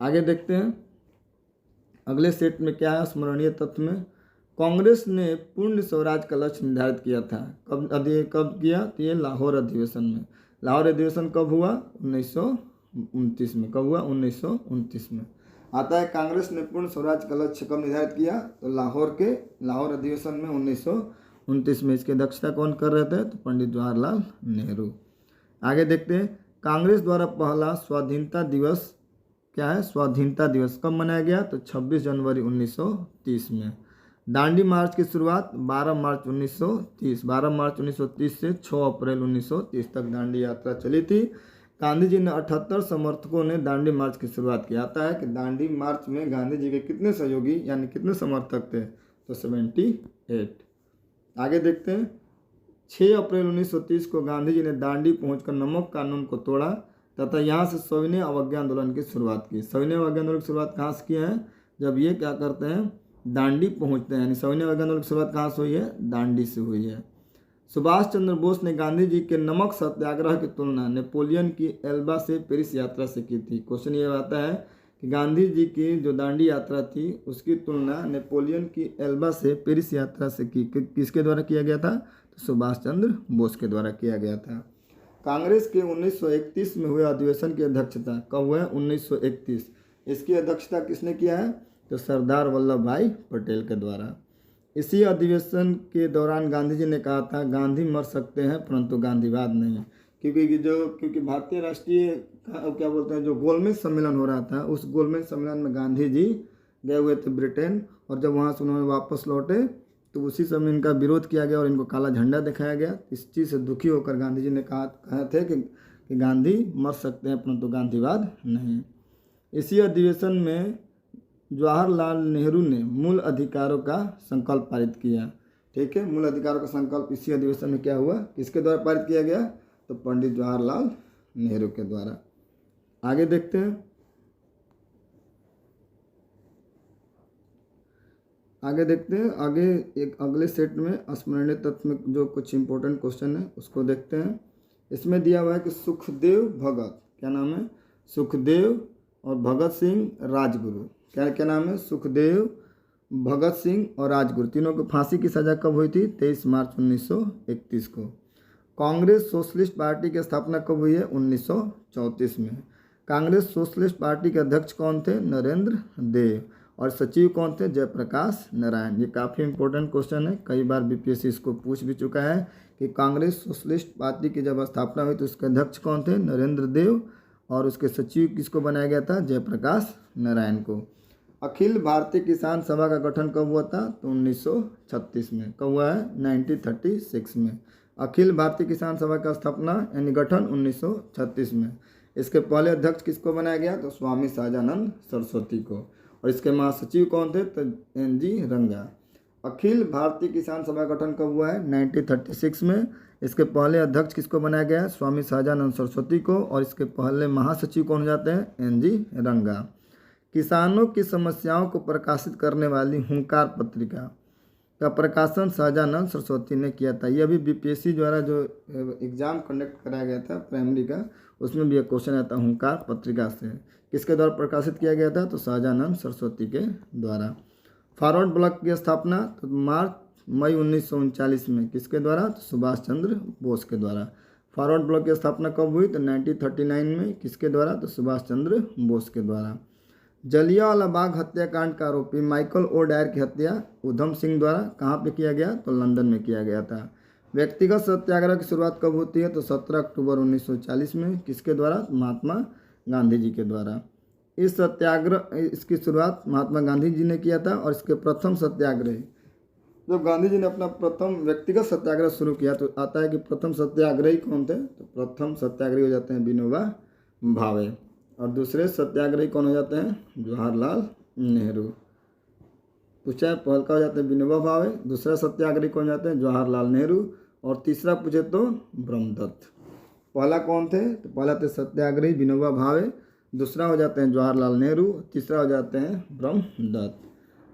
Speaker 1: आगे देखते हैं अगले सेट में क्या है स्मरणीय तथ्य में। कांग्रेस ने पूर्ण स्वराज का लक्ष्य निर्धारित किया था। कब किया? तो ये लाहौर अधिवेशन में। लाहौर अधिवेशन कब हुआ? 1929 में। कब हुआ? 1929 में। आता है कांग्रेस ने पूर्ण स्वराज का लक्ष्य कब निर्धारित किया? तो लाहौर अधिवेशन में 1929 में। इसकी अध्यक्षता कौन कर रहे थे? तो पंडित जवाहरलाल नेहरू। आगे देखते हैं कांग्रेस द्वारा पहला स्वाधीनता दिवस क्या है? स्वाधीनता दिवस कब मनाया गया? तो 26 जनवरी 1930 में। दांडी मार्च की शुरुआत 12 मार्च 1930 से 6 अप्रैल 1930 तक दांडी यात्रा चली थी। गांधी जी ने 78 समर्थकों ने दांडी मार्च की शुरुआत की। आता है कि दांडी मार्च में गांधी जी के कितने सहयोगी यानी कितने समर्थक थे? तो 78। आगे देखते हैं 6 अप्रैल 1930 को गांधी जी ने दांडी पहुंचकर नमक कानून को तोड़ा। तथा यहाँ से सविनय अवज्ञा आंदोलन की शुरुआत की। सविनय अवज्ञा आंदोलन की शुरुआत कहाँ से की है? जब ये क्या करते हैं, दांडी पहुँचते हैं। यानी सविनय अवज्ञा आंदोलन की शुरुआत कहाँ से हुई है? दांडी से हुई है। सुभाष चंद्र बोस ने गांधी जी के नमक सत्याग्रह की तुलना नेपोलियन की एल्बा से पेरिस यात्रा से की थी। क्वेश्चन ये आता है कि गांधी जी की जो दांडी यात्रा थी उसकी तुलना नेपोलियन की एल्बा से पेरिस यात्रा से की। किसके द्वारा किया गया था? तो सुभाष चंद्र बोस के द्वारा किया गया था। कांग्रेस के 1931 में हुए अधिवेशन की अध्यक्षता कब हुआ है? 1931। इसकी अध्यक्षता किसने किया है? तो सरदार वल्लभ भाई पटेल के द्वारा। इसी अधिवेशन के दौरान गांधी जी ने कहा था, गांधी मर सकते हैं परंतु गांधीवाद नहीं। क्योंकि भारतीय राष्ट्रीय क्या बोलते हैं, जो गोलमेज सम्मेलन हो रहा था, उस गोलमेज सम्मेलन में गांधी जी गए हुए थे ब्रिटेन, और जब वहाँ से उन्होंने वापस लौटे तो उसी समय इनका विरोध किया गया और इनको काला झंडा दिखाया गया। इस चीज़ से दुखी होकर गांधी जी ने कहा थे कि गांधी मर सकते हैं परंतु गांधीवाद नहीं। इसी अधिवेशन में जवाहरलाल नेहरू ने मूल अधिकारों का संकल्प पारित किया। ठीक है, मूल अधिकारों का संकल्प इसी अधिवेशन में क्या हुआ, किसके द्वारा पारित किया गया? तो पंडित जवाहरलाल नेहरू के द्वारा। आगे देखते हैं, आगे एक अगले सेट में स्मरणीय तत्व में जो कुछ इंपॉर्टेंट क्वेश्चन है उसको देखते हैं। इसमें दिया हुआ है कि सुखदेव भगत, क्या नाम है? सुखदेव और भगत सिंह राजगुरु, क्या नाम है? सुखदेव, भगत सिंह और राजगुरु, तीनों को फांसी की सज़ा कब हुई थी? 23 मार्च 1931 को। कांग्रेस सोशलिस्ट पार्टी की स्थापना कब हुई है? 1934 में। कांग्रेस सोशलिस्ट पार्टी के अध्यक्ष कौन थे? नरेंद्र देव। और सचिव कौन थे? जयप्रकाश नारायण। ये काफ़ी इंपॉर्टेंट क्वेश्चन है, कई बार बीपीएससी इसको पूछ भी चुका है कि कांग्रेस सोशलिस्ट पार्टी की जब स्थापना हुई तो उसके अध्यक्ष कौन थे? नरेंद्र देव। और उसके सचिव किसको बनाया गया था? जयप्रकाश नारायण को। अखिल भारतीय किसान सभा का गठन कब हुआ था? तो 1936 में। कब हुआ है? 1936 में। अखिल भारतीय किसान सभा का स्थापना यानी गठन 1936 में। इसके पहले अध्यक्ष किसको बनाया गया? तो स्वामी सहजानंद सरस्वती को। और इसके महासचिव कौन थे? तो NG रंगा। अखिल भारतीय किसान सभा का गठन कब हुआ है? 1936 में। इसके पहले अध्यक्ष किसको बनाया गया है? स्वामी सहजानंद सरस्वती को। और इसके पहले महासचिव कौन हो जाते हैं? NG रंगा। किसानों की समस्याओं को प्रकाशित करने वाली हुंकार पत्रिका का प्रकाशन सहजानंद सरस्वती ने किया था। यह भी बीपीएससी द्वारा जो एग्ज़ाम कंडक्ट कराया गया था प्राइमरी का, उसमें भी एक क्वेश्चन आता है हुंकार पत्रिका से किसके द्वारा प्रकाशित किया गया था? तो सहजानंद सरस्वती के द्वारा। फॉरवर्ड ब्लॉक की स्थापना तो मई 1939 में किसके द्वारा? तो सुभाष चंद्र बोस के द्वारा। फॉरवर्ड ब्लॉक की स्थापना कब हुई? तो 1939 में। किसके द्वारा? तो सुभाष चंद्र बोस के द्वारा। जलियांवाला बाग हत्याकांड का आरोपी माइकल ओ डायर की हत्या उधम सिंह द्वारा कहाँ पे किया गया? तो लंदन में किया गया था। व्यक्तिगत सत्याग्रह की शुरुआत कब होती है? तो 17 अक्टूबर 1940 में। किसके द्वारा? महात्मा गांधी जी के द्वारा। इस सत्याग्रह इसकी शुरुआत महात्मा गांधी जी ने किया था। और इसके प्रथम सत्याग्रही जब गांधी जी ने अपना प्रथम व्यक्तिगत सत्याग्रह शुरू किया तो आता है कि प्रथम सत्याग्रही कौन थे? तो प्रथम सत्याग्रही हो जाते हैं विनोबा भावे। और दूसरे सत्याग्रही कौन हो जाते हैं? जवाहरलाल नेहरू। पूछा है, पहल का हो जाते हैं विनोबा भावे, दूसरा सत्याग्रही कौन हो जाते हैं? जवाहरलाल नेहरू। और तीसरा पूछे तो ब्रह्मदत्त। पहला कौन थे? तो पहला थे सत्याग्रही विनोबा भावे, दूसरा हो जाते हैं जवाहरलाल नेहरू, तीसरा हो जाते हैं ब्रह्मदत्त।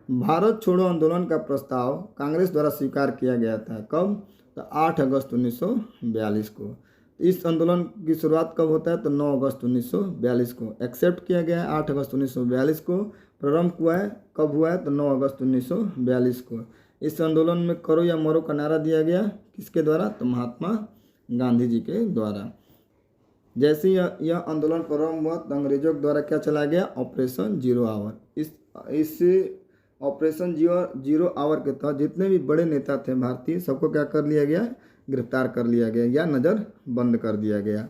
Speaker 1: भारत छोड़ो आंदोलन का प्रस्ताव कांग्रेस द्वारा स्वीकार किया गया था। कब? तो 8 अगस्त 1942 को। इस आंदोलन की शुरुआत कब होता है? तो 9 अगस्त 1942 को एक्सेप्ट किया गया है। 8 अगस्त 1942 को प्रारंभ हुआ है। कब हुआ है? तो 9 अगस्त 1942 को। इस आंदोलन में करो या मरो का नारा दिया गया किसके द्वारा? तो महात्मा गांधी जी के द्वारा। जैसे यह आंदोलन प्रारंभ हुआ तो अंग्रेजों के द्वारा क्या चलाया गया? Operation zero hour. इस ऑपरेशन जीरो आवर के तहत जितने भी बड़े नेता थे भारतीय, सबको क्या कर लिया गया? गिरफ्तार कर लिया गया या नज़र बंद कर दिया गया।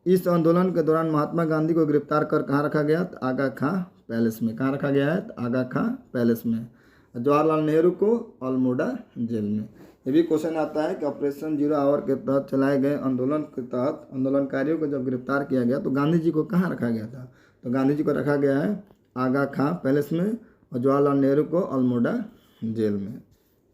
Speaker 1: इस आंदोलन के दौरान महात्मा गांधी को गिरफ्तार कर कहाँ रखा गया? तो आगा खां पैलेस में। कहाँ रखा गया है? तो आगा खां पैलेस में। जवाहरलाल नेहरू को अल्मोड़ा जेल में। ये भी क्वेश्चन आता है कि ऑपरेशन जीरो आवर के तहत चलाए गए आंदोलन के तहत आंदोलनकारियों को जब गिरफ्तार किया गया तो गांधी जी को कहाँ रखा गया था? तो गांधी जी को रखा गया है आगा खां पैलेस में और जवाहरलाल नेहरू को अल्मोड़ा जेल में।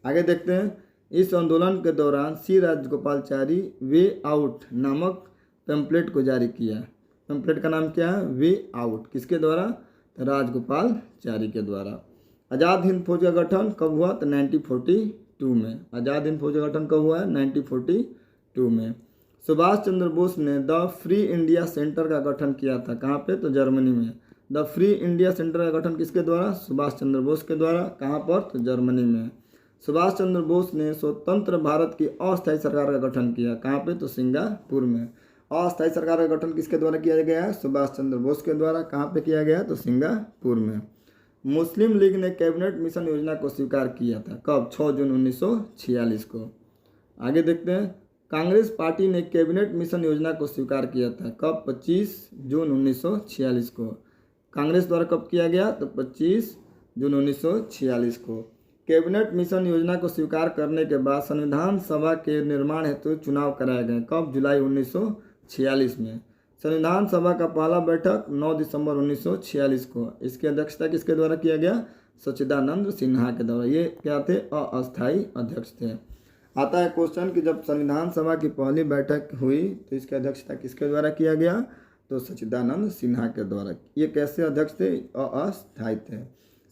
Speaker 1: आगे देखते हैं। इस आंदोलन के दौरान सी राजगोपालाचारी वे आउट नामक पैम्पलेट को जारी किया। पैम्फलेट का नाम क्या है? Way out. किसके द्वारा? तो राजगोपालचारी के द्वारा। आज़ाद हिंद फौज का गठन कब हुआ? तो 1942 में। आज़ाद हिंद फौज का गठन कब हुआ है? 1942 में। सुभाष चंद्र बोस ने द फ्री इंडिया सेंटर का गठन किया था। कहाँ पे? तो जर्मनी में। द फ्री इंडिया सेंटर का गठन किसके द्वारा? सुभाष चंद्र बोस के द्वारा। कहाँ पर? तो जर्मनी में। सुभाष चंद्र बोस ने स्वतंत्र भारत की अस्थायी सरकार का गठन किया। कहाँ पे? तो सिंगापुर में। अस्थायी सरकार का गठन किसके द्वारा किया गया है? सुभाष चंद्र बोस के द्वारा। कहाँ पे किया गया? तो सिंगापुर में। मुस्लिम लीग ने कैबिनेट मिशन योजना को स्वीकार किया था। कब? 6 जून 1946 को। आगे देखते हैं। कांग्रेस पार्टी ने कैबिनेट मिशन योजना को स्वीकार किया था। कब? 25 जून 1946 को। कांग्रेस द्वारा कब किया गया? तो 25 जून 1946 को। कैबिनेट मिशन योजना को स्वीकार करने के बाद संविधान सभा के निर्माण हेतु चुनाव कराए गए। कब? जुलाई 1946 में। संविधान सभा का पहला बैठक 9 दिसंबर 1946 को। इसकी अध्यक्षता किसके द्वारा किया गया? सच्चिदानंद सिन्हा के द्वारा। ये क्या थे? अस्थायी अध्यक्ष थे। आता है क्वेश्चन कि जब संविधान सभा की पहली बैठक हुई तो इसकी अध्यक्षता किसके द्वारा किया गया? तो सच्चिदानंद सिन्हा के द्वारा। ये कैसे अध्यक्ष थे? अस्थायी थे।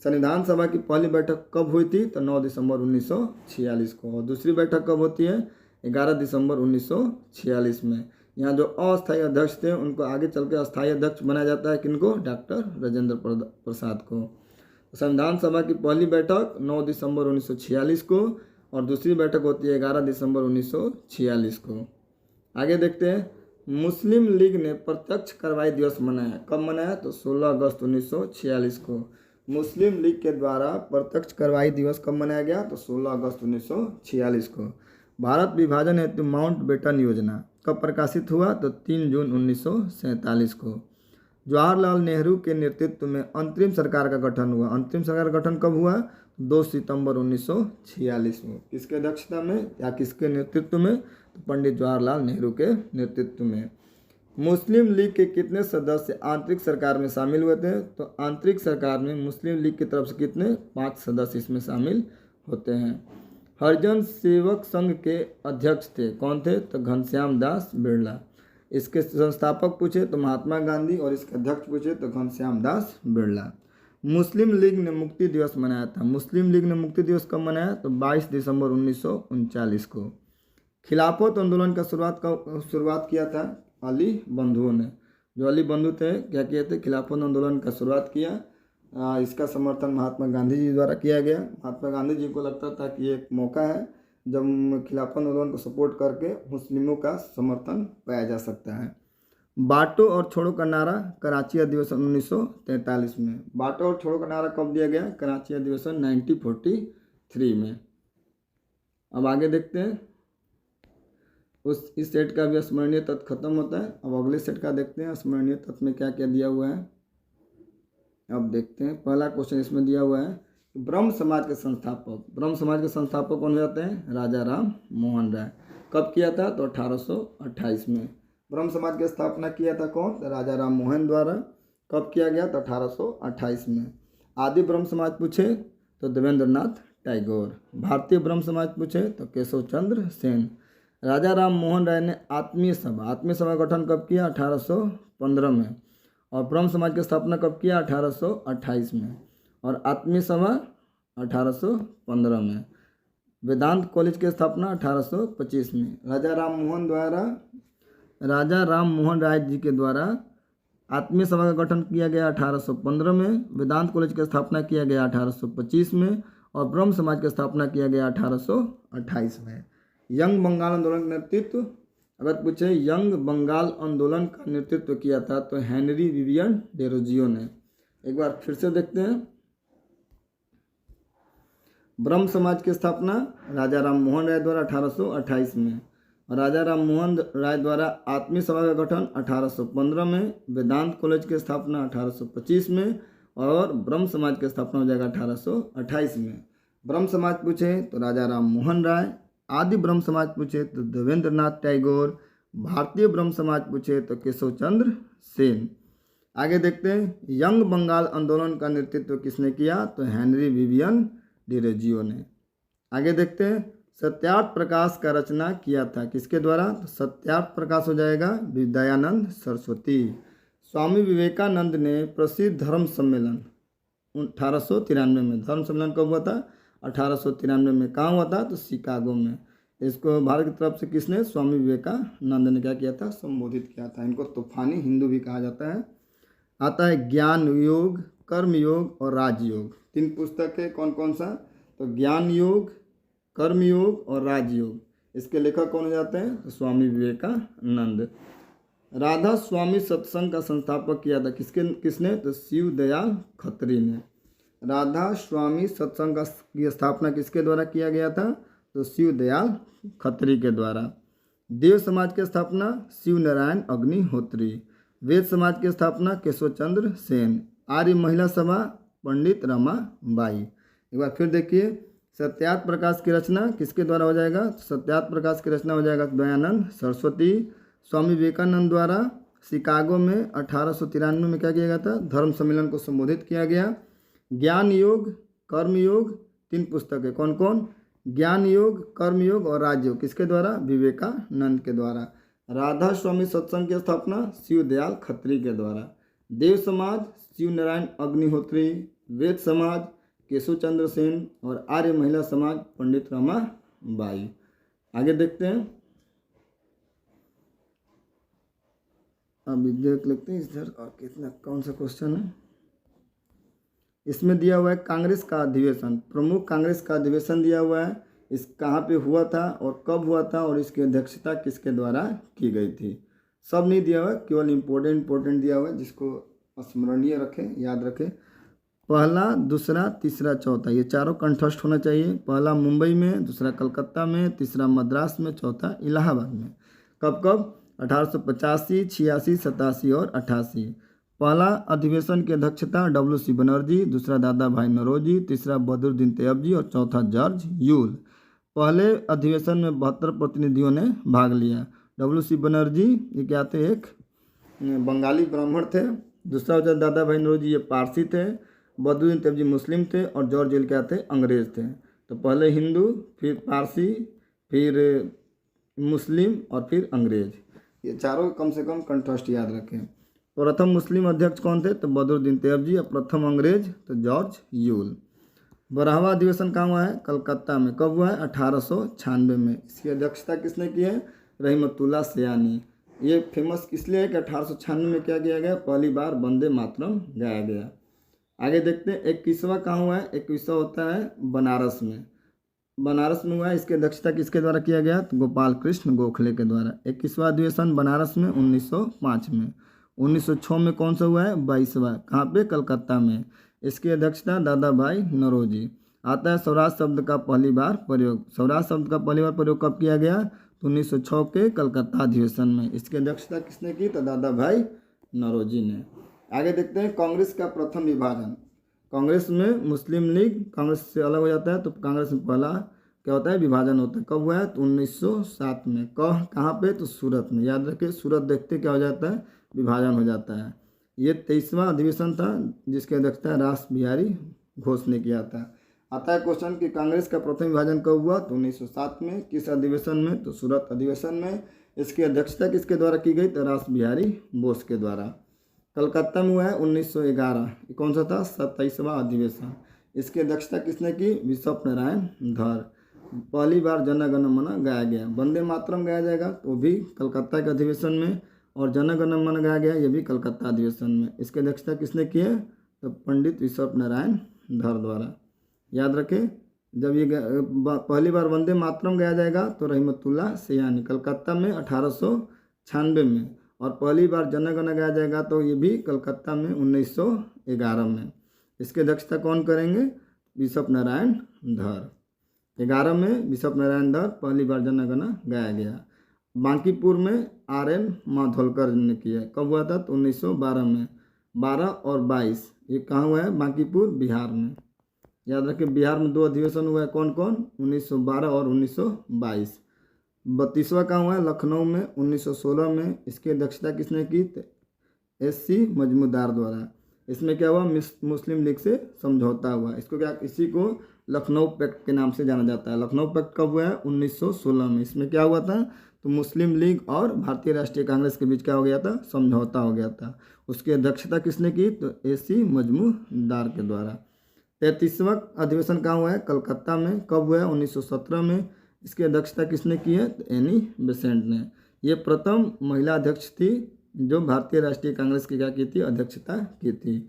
Speaker 1: संविधान सभा की पहली बैठक कब हुई थी? तो 9 दिसंबर 1946 को। और दूसरी बैठक कब होती है? 11 दिसंबर 1946 में। यहाँ जो अस्थायी अध्यक्ष थे उनको आगे चल के अस्थायी अध्यक्ष बनाया जाता है। किनको? डॉक्टर राजेंद्र प्रसाद को। संविधान सभा की पहली बैठक 9 दिसंबर 1946 को और दूसरी बैठक होती है 11 दिसंबर 1946 को। आगे देखते हैं। मुस्लिम लीग ने प्रत्यक्ष कार्रवाई दिवस मनाया। कब मनाया? तो 16 अगस्त 1946 को। मुस्लिम लीग के द्वारा प्रत्यक्ष कार्रवाई दिवस कब मनाया गया? तो 16 अगस्त 1946 को। भारत विभाजन हेतु माउंट बेटन योजना कब प्रकाशित हुआ? तो 3 जून 1947 को। जवाहरलाल नेहरू के नेतृत्व में अंतरिम सरकार का गठन हुआ। अंतरिम सरकार का गठन कब हुआ? 2 सितंबर 1946 में। किसके अध्यक्षता में या किसके नेतृत्व में? तो पंडित जवाहरलाल नेहरू के नेतृत्व में। मुस्लिम लीग के कितने सदस्य आंतरिक सरकार में शामिल हुए थे? तो आंतरिक सरकार में मुस्लिम लीग की तरफ से कितने? 5 सदस्य इसमें शामिल होते हैं। हरिजन सेवक संघ के अध्यक्ष थे। कौन थे? तो घनश्याम दास बिरला। इसके संस्थापक पूछे तो महात्मा गांधी और इसके अध्यक्ष पूछे तो घनश्याम दास बिरला। मुस्लिम लीग ने मुक्ति दिवस मनाया था। मुस्लिम लीग ने मुक्ति दिवस कब मनाया? तो 22 दिसंबर 1939 को। खिलाफत आंदोलन का शुरुआत किया था अली बंधुओं ने। जो अली बंधु थे क्या किए थे? खिलाफत आंदोलन का शुरुआत किया। इसका समर्थन महात्मा गांधी जी द्वारा किया गया। महात्मा गांधी जी को लगता था कि एक मौका है जब खिलाफत आंदोलन को सपोर्ट करके मुस्लिमों का समर्थन पाया जा सकता है। बांटो और छोड़ो का नारा कराची अधिवेशन 1943 में। बांटो और छोड़ो का नारा कब दिया गया? कराची अधिवेशन 1943 में। अब आगे देखते हैं। इस सेट का भी स्मरणीय तत्व खत्म होता है। अब अगले सेट का देखते हैं स्मरणीय तत्व में क्या क्या दिया हुआ है। अब देखते हैं। पहला क्वेश्चन इसमें दिया हुआ है ब्रह्म समाज के संस्थापक। ब्रह्म समाज के संस्थापक कौन जाते हैं? राजा राम मोहन राय। कब किया था? तो 1828 में। ब्रह्म समाज की स्थापना किया था कौन? तो राजा राम मोहन द्वारा। कब किया गया? तो 1828 में। आदि ब्रह्म समाज पूछे तो देवेंद्र नाथ टैगोर। भारतीय ब्रह्म समाज पूछे तो केशव चंद्र सेन। राजा राम मोहन राय ने आत्मीय सभा गठन कब किया? 1815 में। और ब्रह्म समाज की स्थापना कब किया? 1828 में। और आत्मीय सभा 1815 में। वेदांत कॉलेज की स्थापना 1825 में। राजा राम मोहन राय जी के द्वारा आत्मीय सभा का गठन किया गया 1815 में। वेदांत कॉलेज की स्थापना किया गया 1825 में। और ब्रह्म समाज की स्थापना किया गया 1828 में। यंग बंगाल आंदोलन का नेतृत्व अगर पूछे यंग बंगाल आंदोलन का नेतृत्व किया था तो हेनरी विवियन डेरोजियो ने। एक बार फिर से देखते हैं। ब्रह्म समाज की स्थापना राजा राम मोहन राय द्वारा 1828 में। और राजा राम मोहन राय द्वारा आत्मीय सभा का गठन 1815 में। वेदांत कॉलेज की स्थापना 1825 में। और ब्रह्म समाज की स्थापना हो जाएगा 1828 में। ब्रह्म समाज पूछे तो राजा राम मोहन राय। आदि ब्रह्म समाज पूछे तो देवेंद्र नाथ टैगोर। भारतीय ब्रह्म समाज पूछे तो केशव चंद्र सेन। आगे देखते हैं। यंग बंगाल आंदोलन का नेतृत्व किसने किया? तो हेनरी विवियन डेरोजियो ने। आगे देखते हैं। सत्यार्थ प्रकाश का रचना किया था किसके द्वारा? तो सत्यार्थ प्रकाश हो जाएगा दयानंद सरस्वती। स्वामी विवेकानंद ने प्रसिद्ध धर्म सम्मेलन 1893 में, धर्म सम्मेलन कब हुआ था? 1893 में। कहाँ हुआ था? तो शिकागो में। इसको भारत की तरफ से किसने? स्वामी विवेकानंद ने क्या किया था? संबोधित किया था। इनको तूफानी हिंदू भी कहा जाता है। आता है ज्ञान योग, कर्म योग और राजयोग। 3 पुस्तक है। कौन कौन सा? तो ज्ञान योग, कर्म योग और राजयोग। इसके लेखक कौन हो जाते हैं? तो स्वामी विवेकानंद। राधा स्वामी सत्संग का संस्थापक किया था किसने? तो शिव दयाल खत्री ने। राधा स्वामी सत्संग की स्थापना किसके द्वारा किया गया था? तो शिव दयाल खत्री के द्वारा। देव समाज की स्थापना शिव नारायण अग्निहोत्री। वेद समाज की स्थापना केशव चंद्र सेन। आर्य महिला सभा पंडित रमा बाई। एक बार फिर देखिए, सत्यार्थ प्रकाश की रचना किसके द्वारा हो जाएगा? सत्यार्थ प्रकाश की रचना हो जाएगा दयानंद सरस्वती। स्वामी विवेकानंद द्वारा शिकागो में 1893 में क्या किया गया था? धर्म सम्मेलन को संबोधित किया गया। ज्ञान योग, कर्म योग, 3 पुस्तक है। कौन कौन? ज्ञान योग, कर्म योग और राजयोग। किसके द्वारा? विवेकानंद के द्वारा। राधा स्वामी सत्संग की स्थापना शिव दयाल खत्री के द्वारा। देव समाज शिव नारायण अग्निहोत्री। वेद समाज केशव चंद्र सेन और आर्य महिला समाज पंडित रमा बाई। आगे देखते हैं। अभी देख लेते हैं इधर और कितना कौन सा क्वेश्चन है। इसमें दिया हुआ है कांग्रेस का अधिवेशन, प्रमुख कांग्रेस का अधिवेशन दिया हुआ है। इस कहाँ पे हुआ था और कब हुआ था और इसकी अध्यक्षता किसके द्वारा की गई थी। सब नहीं दिया हुआ है, केवल इम्पोर्टेंट दिया हुआ है जिसको स्मरणीय रखें, याद रखें। पहला, दूसरा, तीसरा, चौथा, ये चारों कंठस्थ होना चाहिए। पहला मुंबई में, दूसरा कलकत्ता में, तीसरा मद्रास में, चौथा इलाहाबाद में। कब कब? 1885, 86, 87 और 88। पहला अधिवेशन की अध्यक्षता WC बनर्जी, दूसरा दादा भाई नौरोजी, तीसरा बदरुद्दीन तैयबजी और चौथा जॉर्ज यूल। पहले अधिवेशन में 72 प्रतिनिधियों ने भाग लिया। WC बनर्जी ये क्या थे? एक बंगाली ब्राह्मण थे। दूसरा होता दादा भाई नौरोजी, ये पारसी थे। बदरुद्दीन तैयबजी मुस्लिम थे और जॉर्ज यूल क्या थे? अंग्रेज थे। तो पहले हिंदू, फिर पारसी, फिर मुस्लिम और फिर अंग्रेज। ये चारों कम से कम कंठस्थ याद रखें। प्रथम मुस्लिम अध्यक्ष कौन थे? तो बदरुद्दीन तैयबजी। और प्रथम अंग्रेज तो जॉर्ज यूल। 12वां अधिवेशन कहाँ हुआ है? कलकत्ता में। कब हुआ है? 1896 में। इसकी अध्यक्षता किसने की है? रहमतुल्लाह सयानी। ये फेमस इसलिए है कि 1896 में क्या किया गया? पहली बार वंदे मातरम गाया गया। आगे देखते हैं 21वां कहाँ हुआ है? 21वां होता है बनारस में। बनारस में हुआ है। इसकी अध्यक्षता किसके द्वारा किया गया? तो गोपाल कृष्ण गोखले के द्वारा। 21वां अधिवेशन बनारस में 1905 में। 1906 में कौन सा हुआ है? 22वां। कहाँ पे? कलकत्ता में। इसकी अध्यक्षता दादा भाई नौरोजी। आता है स्वराज शब्द का पहली बार प्रयोग। स्वराज शब्द का पहली बार प्रयोग कब किया गया? तो 1906 के कलकत्ता अधिवेशन में। इसकी अध्यक्षता किसने की? तो दादा भाई नौरोजी ने। आगे देखते हैं कांग्रेस का प्रथम विभाजन। कांग्रेस में मुस्लिम लीग कांग्रेस से अलग हो जाता है, तो कांग्रेस में पहला क्या होता है? विभाजन होता है। कब हुआ है? तो 1907 में। कहाँ पे? तो सूरत में। याद रखिए, सूरत देखते क्या हो जाता है? विभाजन हो जाता है। ये 23वां अधिवेशन था जिसकी अध्यक्षता रास बिहारी घोष ने किया था। आता है क्वेश्चन कि कांग्रेस का प्रथम विभाजन कब हुआ? तो 1907 में। किस अधिवेशन में? तो सूरत अधिवेशन में। इसकी अध्यक्षता किसके द्वारा की गई? तो रास बिहारी बोस के द्वारा। कलकत्ता में हुआ है 1911। कौन सा था? 27वां अधिवेशन। इसकी अध्यक्षता किसने की? बिशप नारायण धर। पहली बार जन गण मन गाया गया। वंदे मातरम गाया जाएगा तो वो भी कलकत्ता के अधिवेशन में, और जन गण मन गाया गया ये भी कलकत्ता अधिवेशन में। इसकी अध्यक्षता किसने की है? तो पंडित बिशप नारायण धर द्वारा। याद रखें, जब ये पहली बार वंदे मातरम गाया जाएगा तो रहमतुल्लाह सयानी कलकत्ता में 1896 में, और पहली बार जन गण गाया जाएगा तो ये भी कलकत्ता में 1911 में। इसकी अध्यक्षता कौन करेंगे? बिशप नारायण धर। 11 में बिशप नारायण धर पहली बार जन गण गाया गया। बांकीपुर में RN माधोलकर ने किया। कब हुआ था? तो 1912 में। 12 और 22 ये कहाँ हुआ है? बांकीपुर बिहार में। याद रखें, बिहार में 2 अधिवेशन हुआ है। कौन कौन? 1912 और 1922। 32वां कहाँ हुआ है? लखनऊ में 1916 में। इसकी अध्यक्षता किसने की? SC मजमूदार द्वारा। इसमें क्या हुआ, मुस्लिम लीग से समझौता हुआ। इसको क्या, इसी को लखनऊ पैक्ट के नाम से जाना जाता है। लखनऊ पैक्ट कब हुआ है, 1916 में। इसमें क्या हुआ था, तो मुस्लिम लीग और भारतीय राष्ट्रीय कांग्रेस के बीच क्या हो गया था, समझौता हो गया था। उसकी अध्यक्षता किसने की, तो AC मजमूदार के द्वारा। 33वां अधिवेशन कहाँ हुआ है, कलकत्ता में। कब हुआ है, 1917 में। इसकी अध्यक्षता किसने की है, तो एनी बेसेंट ने। ये प्रथम महिला अध्यक्ष थी जो भारतीय राष्ट्रीय कांग्रेस की क्या की थी, अध्यक्षता की थी।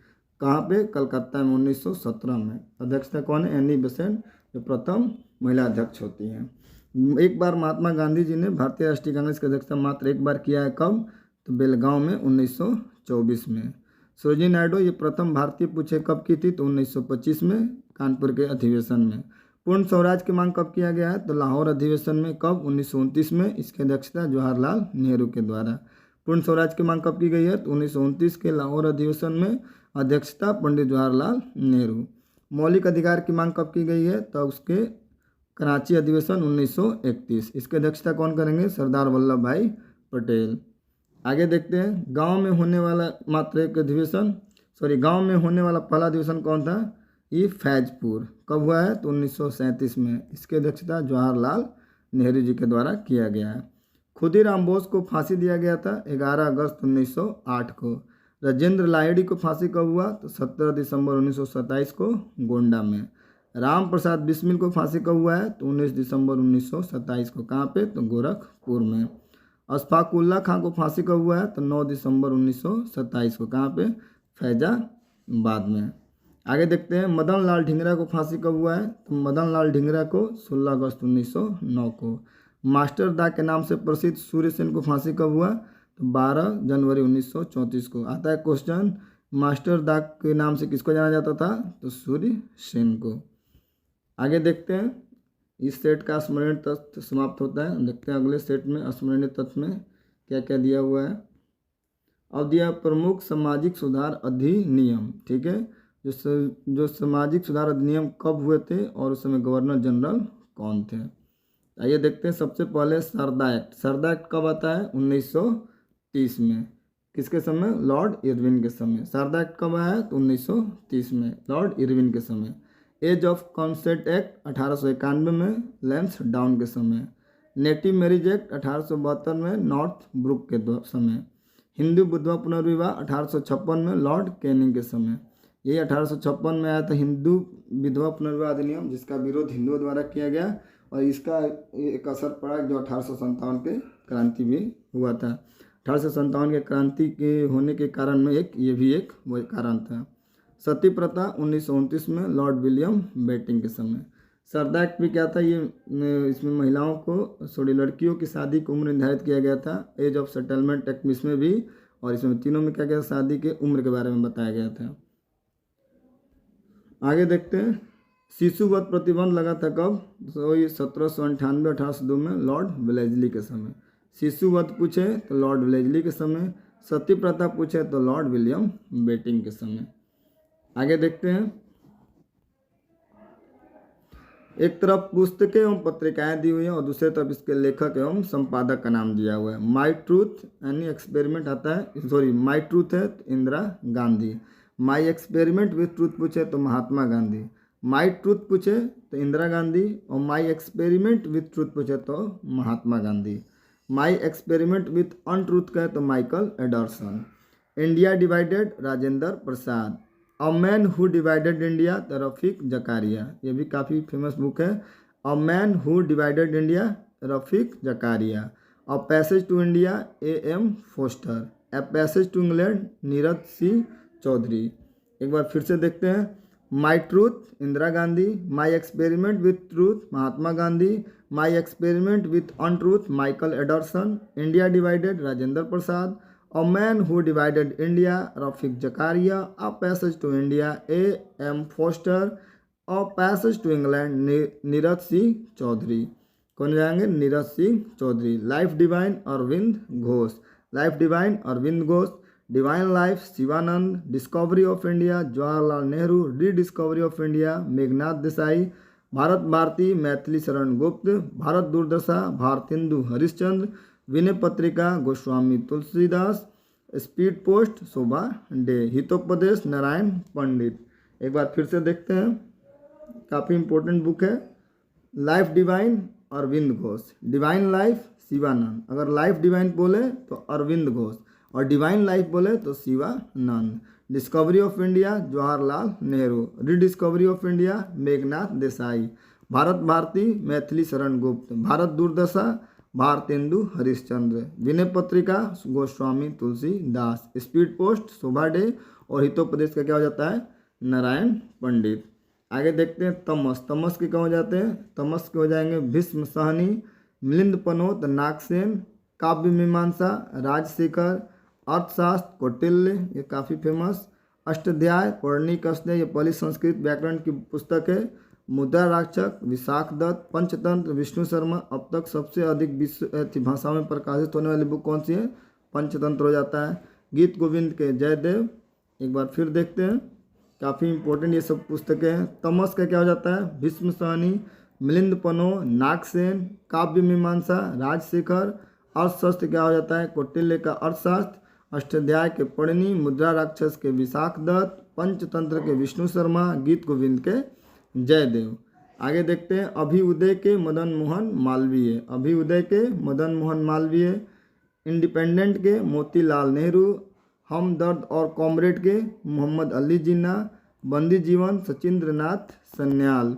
Speaker 1: कहाँ पे, कलकत्ता में, 1917 में। अध्यक्षता कौन है, एनी बेसेंट, जो प्रथम महिला अध्यक्ष होती हैं। एक बार महात्मा गांधी जी ने भारतीय राष्ट्रीय कांग्रेस की अध्यक्षता मात्र एक बार किया है। कब, तो बेलगांव में, 1924 में। सरोजिनी नायडू ये प्रथम भारतीय पूछे कब की थी, तो 1925 में, कानपुर के अधिवेशन में। पूर्ण स्वराज की मांग कब किया गया है, तो लाहौर अधिवेशन में। कब, 1929 में। इसकी अध्यक्षता जवाहरलाल नेहरू के द्वारा। पूर्ण स्वराज की मांग कब की गई है, तो 1929 के लाहौर अधिवेशन में। अध्यक्षता पंडित जवाहरलाल नेहरू। मौलिक अधिकार की मांग कब की गई है, तो उसके कराची अधिवेशन 1931। इसकी अध्यक्षता कौन करेंगे, सरदार वल्लभ भाई पटेल। आगे देखते हैं, गांव में होने वाला मात्र एक अधिवेशन, गांव में होने वाला पहला अधिवेशन कौन था, ये फैजपुर। कब हुआ है, तो 1937 में। इसकी अध्यक्षता जवाहरलाल नेहरू जी के द्वारा किया गया है। खुदीराम बोस को फांसी दिया गया था 11 अगस्त 1908 को। राजेंद्र लाहिड़ी को फांसी कब हुआ, तो 17 दिसंबर 1927 को, गोंडा में। राम प्रसाद बिस्मिल को फांसी कब हुआ है, तो 19 दिसंबर 1927 को। कहाँ पे, तो गोरखपुर में। अशफाकुल्ला खां को फांसी कब हुआ है, तो 9 दिसंबर 1927 को। कहाँ पे, फैजाबाद में। आगे देखते हैं, मदन लाल ढींगरा को फांसी कब हुआ है, तो मदन लाल ढींगरा को 16 अगस्त 1909 को। मास्टर दा के नाम से प्रसिद्ध सूर्य सेन को फांसी कब हुआ, तो 12 जनवरी 1934 को। आता है क्वेश्चन, मास्टर दा के नाम से किसको जाना जाता था, तो सूर्य सेन को। आगे देखते हैं, इस सेट का स्मरणीय तथ्य समाप्त होता है। देखते हैं अगले सेट में स्मरणीय तथ्य में क्या क्या दिया हुआ है। अब दिया प्रमुख सामाजिक सुधार अधिनियम, ठीक है। जो सामाजिक सुधार अधिनियम कब हुए थे और उस समय गवर्नर जनरल कौन थे। आइए देखते हैं, सबसे पहले सरदा एक्ट। सरदा एक्ट कब आता है, 1930 में। किसके समय, लॉर्ड इरविन के समय। सरदा एक्ट कब आया है, तो 1930 में, लॉर्ड इरविन के समय। एज ऑफ कंसेंट एक्ट 1891 में, लैंस डाउन के समय। नेटिव मैरिज एक्ट 1872 में, नॉर्थ ब्रुक के समय। हिंदू विधवा पुनर्विवाह 1856 में, लॉर्ड कैनिंग के समय। यही 1856 में आया था हिंदू विधवा पुनर्विवाह अधिनियम, जिसका विरोध हिंदुओं द्वारा किया गया और इसका एक असर पड़ा जो 1857 के क्रांति भी हुआ था। 1857 के क्रांति के होने के कारण में ये भी एक कारण था। सती प्रथा 1929 में, लॉर्ड विलियम बेटिंग के समय। सरदा एक्ट भी क्या था, ये इसमें महिलाओं को लड़कियों की शादी की उम्र निर्धारित किया गया था। एज ऑफ सेटलमेंट एक्ट इसमें भी, और इसमें तीनों में क्या क्या शादी के उम्र के बारे में बताया गया था। आगे देखते हैं, शिशुवध प्रतिबंध लगा था कब, तो ये 1798 1802 में, लॉर्ड वेलेस्ली के समय। शिशुवध पूछे तो लॉर्ड वेलेस्ली के समय। सती प्रथा पूछे तो लॉर्ड विलियम बेटिंग के समय। आगे देखते हैं, एक तरफ पुस्तकें एवं पत्रिकाएं दी हुई हैं और दूसरे तरफ इसके लेखक एवं संपादक का नाम दिया हुआ है। माई ट्रूथ यानी एक्सपेरिमेंट आता है, माई ट्रूथ है तो Indira Gandhi. My experiment with truth पूछे तो महात्मा गांधी। माई ट्रूथ पूछे तो इंदिरा गांधी और माई एक्सपेरिमेंट विथ ट्रूथ पूछे तो Mahatma Gandhi. My experiment with untruth कहे तो Michael Anderson. India divided, Rajendra Prasad. A man who divided India, Rafiq Zakaria. ये भी काफ़ी फेमस बुक है। A man who divided India, Rafiq Zakaria. A passage to India, AM Forster. A passage to England, Nirad C Chaudhuri. एक बार फिर से देखते हैं, my truth Indira Gandhi, my experiment with truth Mahatma Gandhi, my experiment with untruth Michael Anderson, India divided Rajendra Prasad, a man who divided India Rafiq Zakaria, a passage to India AM Foster, a passage to England Neeraj Singh Chaudhary. कौन जाएंगे, Neeraj Singh Chaudhary. Life divine Aurobindo Ghosh, life divine Aurobindo Ghosh. Divine life Sivananda. Discovery of India Jawaharlal Nehru, rediscovery of India Meghnad Desai. Bharat Bharati Maithili Sharan Gupt. Bharat Durdasha Bharatendu Harishchandra. Vinay Patrika Goswami Tulsidas. Speed post Shobhaa day, Hitopadesha Narayan Pandit. एक बार फिर से देखते हैं, काफ़ी important book है। Life divine Aurobindo Ghosh, divine life Sivananda. अगर लाइफ डिवाइन बोले तो अरविंद घोष और डिवाइन लाइफ बोले तो Sivananda. Discovery of India Jawaharlal Nehru, rediscovery of India Meghnad Desai. Bharat Bharati Maithili Sharan Gupt, Bharat Durdasha Bharatendu Harishchandra. Vinay Patrika Goswami Tulsidas. Speed post Shobhaa De और हितोपदेश का क्या हो जाता है, नारायण पंडित। आगे देखते हैं तमस, तमस के क्या हो जाते हैं, तमस के हो जाएंगे भीष्म सहनी, मिलिंद पनोत, नागसेन। काव्य मीमांसा राजशेखर, अर्थशास्त्र कौटिल्य, ये काफ़ी फेमस। अष्टाध्याय पौराणिक कसने, ये पहली संस्कृत व्याकरण की पुस्तक है। मुद्रा राक्षक विशाख दत्त। पंचतंत्र विष्णु शर्मा। अब तक सबसे अधिक विश्व भाषाओं में प्रकाशित होने वाली बुक कौन सी है, पंचतंत्र हो जाता है। गीत गोविंद के जयदेव। एक बार फिर देखते हैं, काफ़ी इंपॉर्टेंट ये सब पुस्तकें हैं। तमस का क्या हो जाता है, भीष्म सहनी, मिलिंद पनो, नागसेन। काव्य मीमांसा राजशेखर। अर्थशास्त्र क्या हो जाता है, कौटिल्य का अर्थशास्त्र। अष्टाध्याय के पढ़नी, मुद्रा राक्षस के विशाख दत्त, पंचतंत्र के विष्णु शर्मा, गीत गोविंद के जयदेव। आगे देखते हैं अभिउदय के मदन मोहन मालवीय, अभिउदय के मदन मोहन मालवीय। इंडिपेंडेंट के मोतीलाल नेहरू। हमदर्द और कॉमरेड के Mohammad Ali Jinnah. Bandi Jeevan Sachindra Nath Sanyal.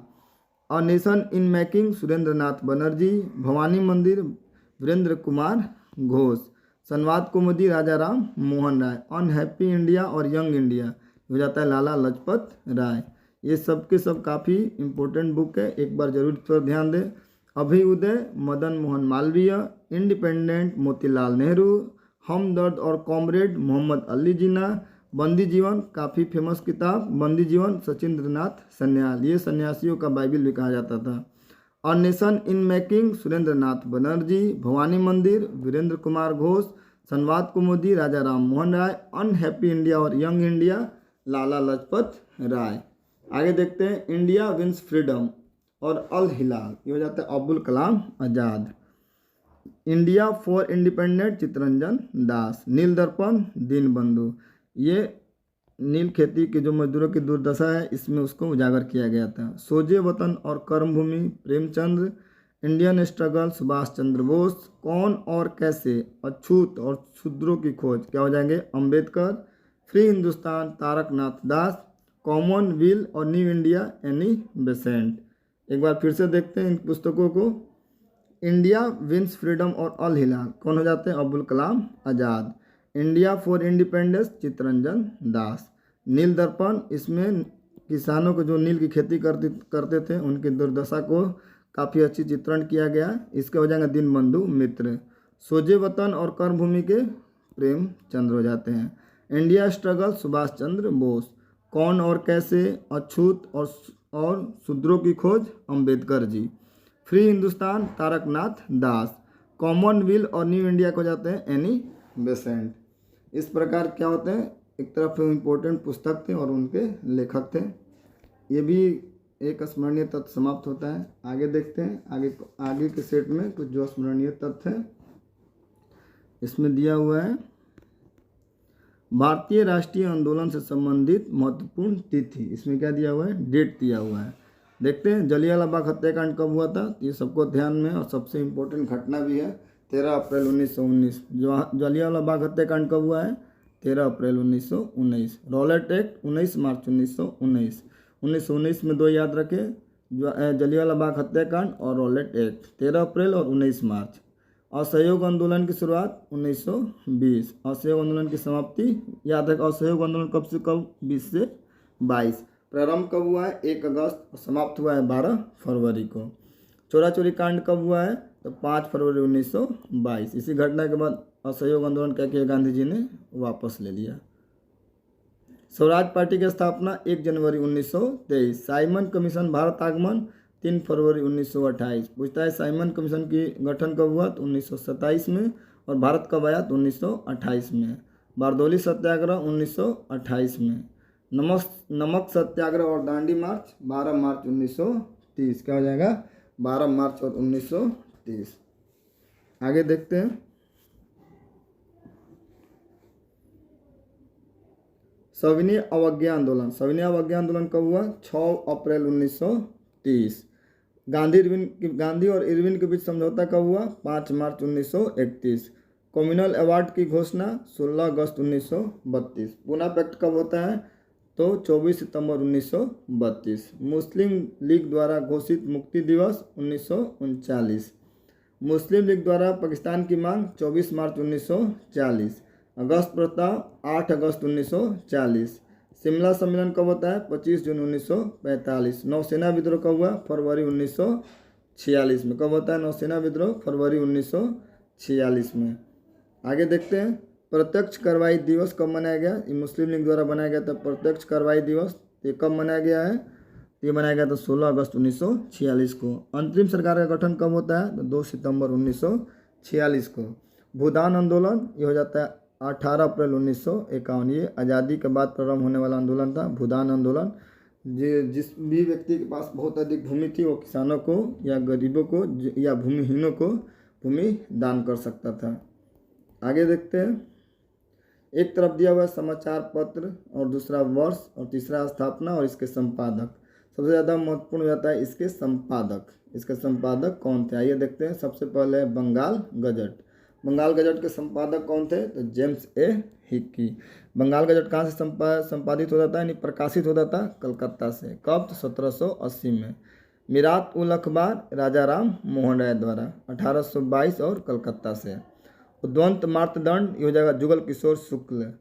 Speaker 1: A nation in making Surendra Nath Banerjee. Bhawani Mandir Virendra Kumar Ghosh. Samvad Kaumudi Raja Ram Mohan Roy. Unhappy India और यंग इंडिया हो जाता है लाला लाजपत राय। ये सब के सब काफ़ी इम्पोर्टेंट बुक है, एक बार जरूर इस पर ध्यान दें। अभिउदय मदन मोहन मालवीय। इंडिपेंडेंट मोतीलाल नेहरू। हमदर्द और कॉमरेड मोहम्मद अली जिन्ना। बंदी जीवन काफ़ी फेमस किताब, बंदी जीवन सचिंद्र नाथ सन्याल, ये सन्यासियों का बाइबिल भी कहा जाता था। A nation in making Surendra Nath Banerjee. Bhawani Mandir Virendra Kumar Ghosh. Samvad Kaumudi Raja Ram Mohan Roy. Unhappy India और यंग इंडिया लाला लाजपत राय। आगे देखते हैं इंडिया विंस फ्रीडम और अल हिलाल, ये हो जाता है Abdul Kalam Azad. India for independent Chittaranjan Das. नील दर्पण दीनबंधु, ये नील खेती के जो मजदूरों की दुर्दशा है इसमें उसको उजागर किया गया था। सोजे वतन और कर्मभूमि प्रेमचंद्र। Indian struggle Subhash Chandra Bose. कौन और कैसे अछूत और शूद्रों की खोज क्या हो जाएंगे, अम्बेडकर। फ्री हिंदुस्तान तारक नाथ दास। कॉमनवेल्थ और न्यू इंडिया एनी बेसेंट। एक बार फिर से देखते हैं इन पुस्तकों को। इंडिया विंस फ्रीडम और अल हिलाल कौन हो जाते हैं, Abdul Kalam Azad. India for independence Chittaranjan Das. नील दर्पण, इसमें किसानों को जो नील की खेती करते थे उनकी दुर्दशा को काफ़ी अच्छी चित्रण किया गया। इसके हो जाएंगे दीनबंधु मित्र। सोजे वतन और कर्मभूमि के प्रेमचंद्र हो जाते हैं। India struggle Subhash Chandra Bose. कौन और कैसे अछूत और शूद्रों की खोज अम्बेडकर जी। फ्री हिंदुस्तान तारक नाथ दास। कॉमनवेल्थ और न्यू इंडिया को जाते हैं एनी बेसेंट। इस प्रकार क्या होते हैं, एक तरफ इम्पोर्टेंट पुस्तक थे और उनके लेखक थे। ये भी एक स्मरणीय तथ्य समाप्त होता है। आगे देखते हैं, आगे के सेट में कुछ जो स्मरणीय तथ्य है इसमें दिया हुआ है। भारतीय राष्ट्रीय आंदोलन से संबंधित महत्वपूर्ण तिथि, इसमें क्या दिया हुआ है, डेट दिया हुआ है। देखते हैं जलियांवाला बाग हत्याकांड कब हुआ था, ये सबको ध्यान में, और सबसे इम्पोर्टेंट घटना भी है 13 अप्रैल 1919। जो जलियांवाला बाग हत्याकांड कब हुआ है, 13 अप्रैल 1919। रॉलेट एक्ट 19 मार्च 1919। 1919 में दो याद रखें, जलियांवाला बाग हत्याकांड और रॉलेट एक्ट, 13 अप्रैल और 19 मार्च। असहयोग आंदोलन की शुरुआत 1920। असहयोग आंदोलन की समाप्ति याद रखें, असहयोग आंदोलन कब से कब, 20 से 22। प्रारंभ कब हुआ है, 1 अगस्त, और समाप्त हुआ है 12 फरवरी को। चोरा चोरी कांड कब हुआ है, तो 5 फरवरी 1922। इसी घटना के बाद असहयोग आंदोलन क्या किया, गांधी जी ने वापस ले लिया। स्वराज पार्टी की स्थापना 1 जनवरी 1923। साइमन कमीशन भारत आगमन 3 फरवरी 1928। पूछता है साइमन कमीशन की गठन कब हुआ, तो 1927 में, और भारत कब आया, तो 1928 में। बारदौली सत्याग्रह 1928 में। नमक सत्याग्रह और दांडी मार्च 12 मार्च 1930। क्या हो जाएगा, 12 मार्च और 1930। आगे देखते हैं, सविनय अवज्ञा आंदोलन, सविनय अवज्ञा आंदोलन कब हुआ? 6 अप्रैल 1930। गांधी और इरविन के बीच समझौता कब हुआ? 5 मार्च 1931। कम्युनल अवार्ड की घोषणा 16 अगस्त 1932। पूना पैक्ट कब होता है? तो 24 सितंबर 1932। मुस्लिम लीग द्वारा घोषित मुक्ति दिवस 1939। मुस्लिम लीग द्वारा पाकिस्तान की मांग 24 मार्च 1940। अगस्त प्रस्ताव 8 अगस्त 1940। शिमला सम्मेलन कब होता है? 25 जून 1945। नौसेना विद्रोह कब हुआ? फरवरी 1946 में। कब होता है नौसेना विद्रोह? फरवरी 1946 में। आगे देखते हैं, प्रत्यक्ष कार्रवाई दिवस कब मनाया गया? ये मुस्लिम लीग द्वारा बनाया गया था प्रत्यक्ष कार्रवाई दिवस। ये कब मनाया गया है? ये मनाया गया था 16 अगस्त 1946 को। अंतरिम सरकार का गठन कब होता है? तो 2 सितंबर 1946 को। भूदान आंदोलन ये हो जाता है 18 अप्रैल 1951। ये आज़ादी के बाद प्रारंभ होने वाला आंदोलन था भूदान आंदोलन। जिस भी व्यक्ति के पास बहुत अधिक भूमि थी वो किसानों को या गरीबों को या भूमिहीनों को भूमि दान कर सकता था। आगे देखते हैं, एक तरफ दिया हुआ समाचार पत्र और दूसरा वर्ष और तीसरा स्थापना और इसके संपादक। सबसे ज़्यादा महत्वपूर्ण हो जाता है इसके संपादक। इसके संपादक कौन थे? आइए देखते हैं। सबसे पहले बंगाल गजट। बंगाल गजट के संपादक कौन थे? तो James A Hicky. Bengal gazette कहाँ से संपादित हो जाता है यानी प्रकाशित हो जाता है? कलकत्ता से। कब? तो 1780 में। मीरात उल अखबार राजा राम मोहन राय द्वारा 1822 और कलकत्ता से। उद्वंत मार्तंड ये हो जाएगा जुगल किशोर शुक्ल।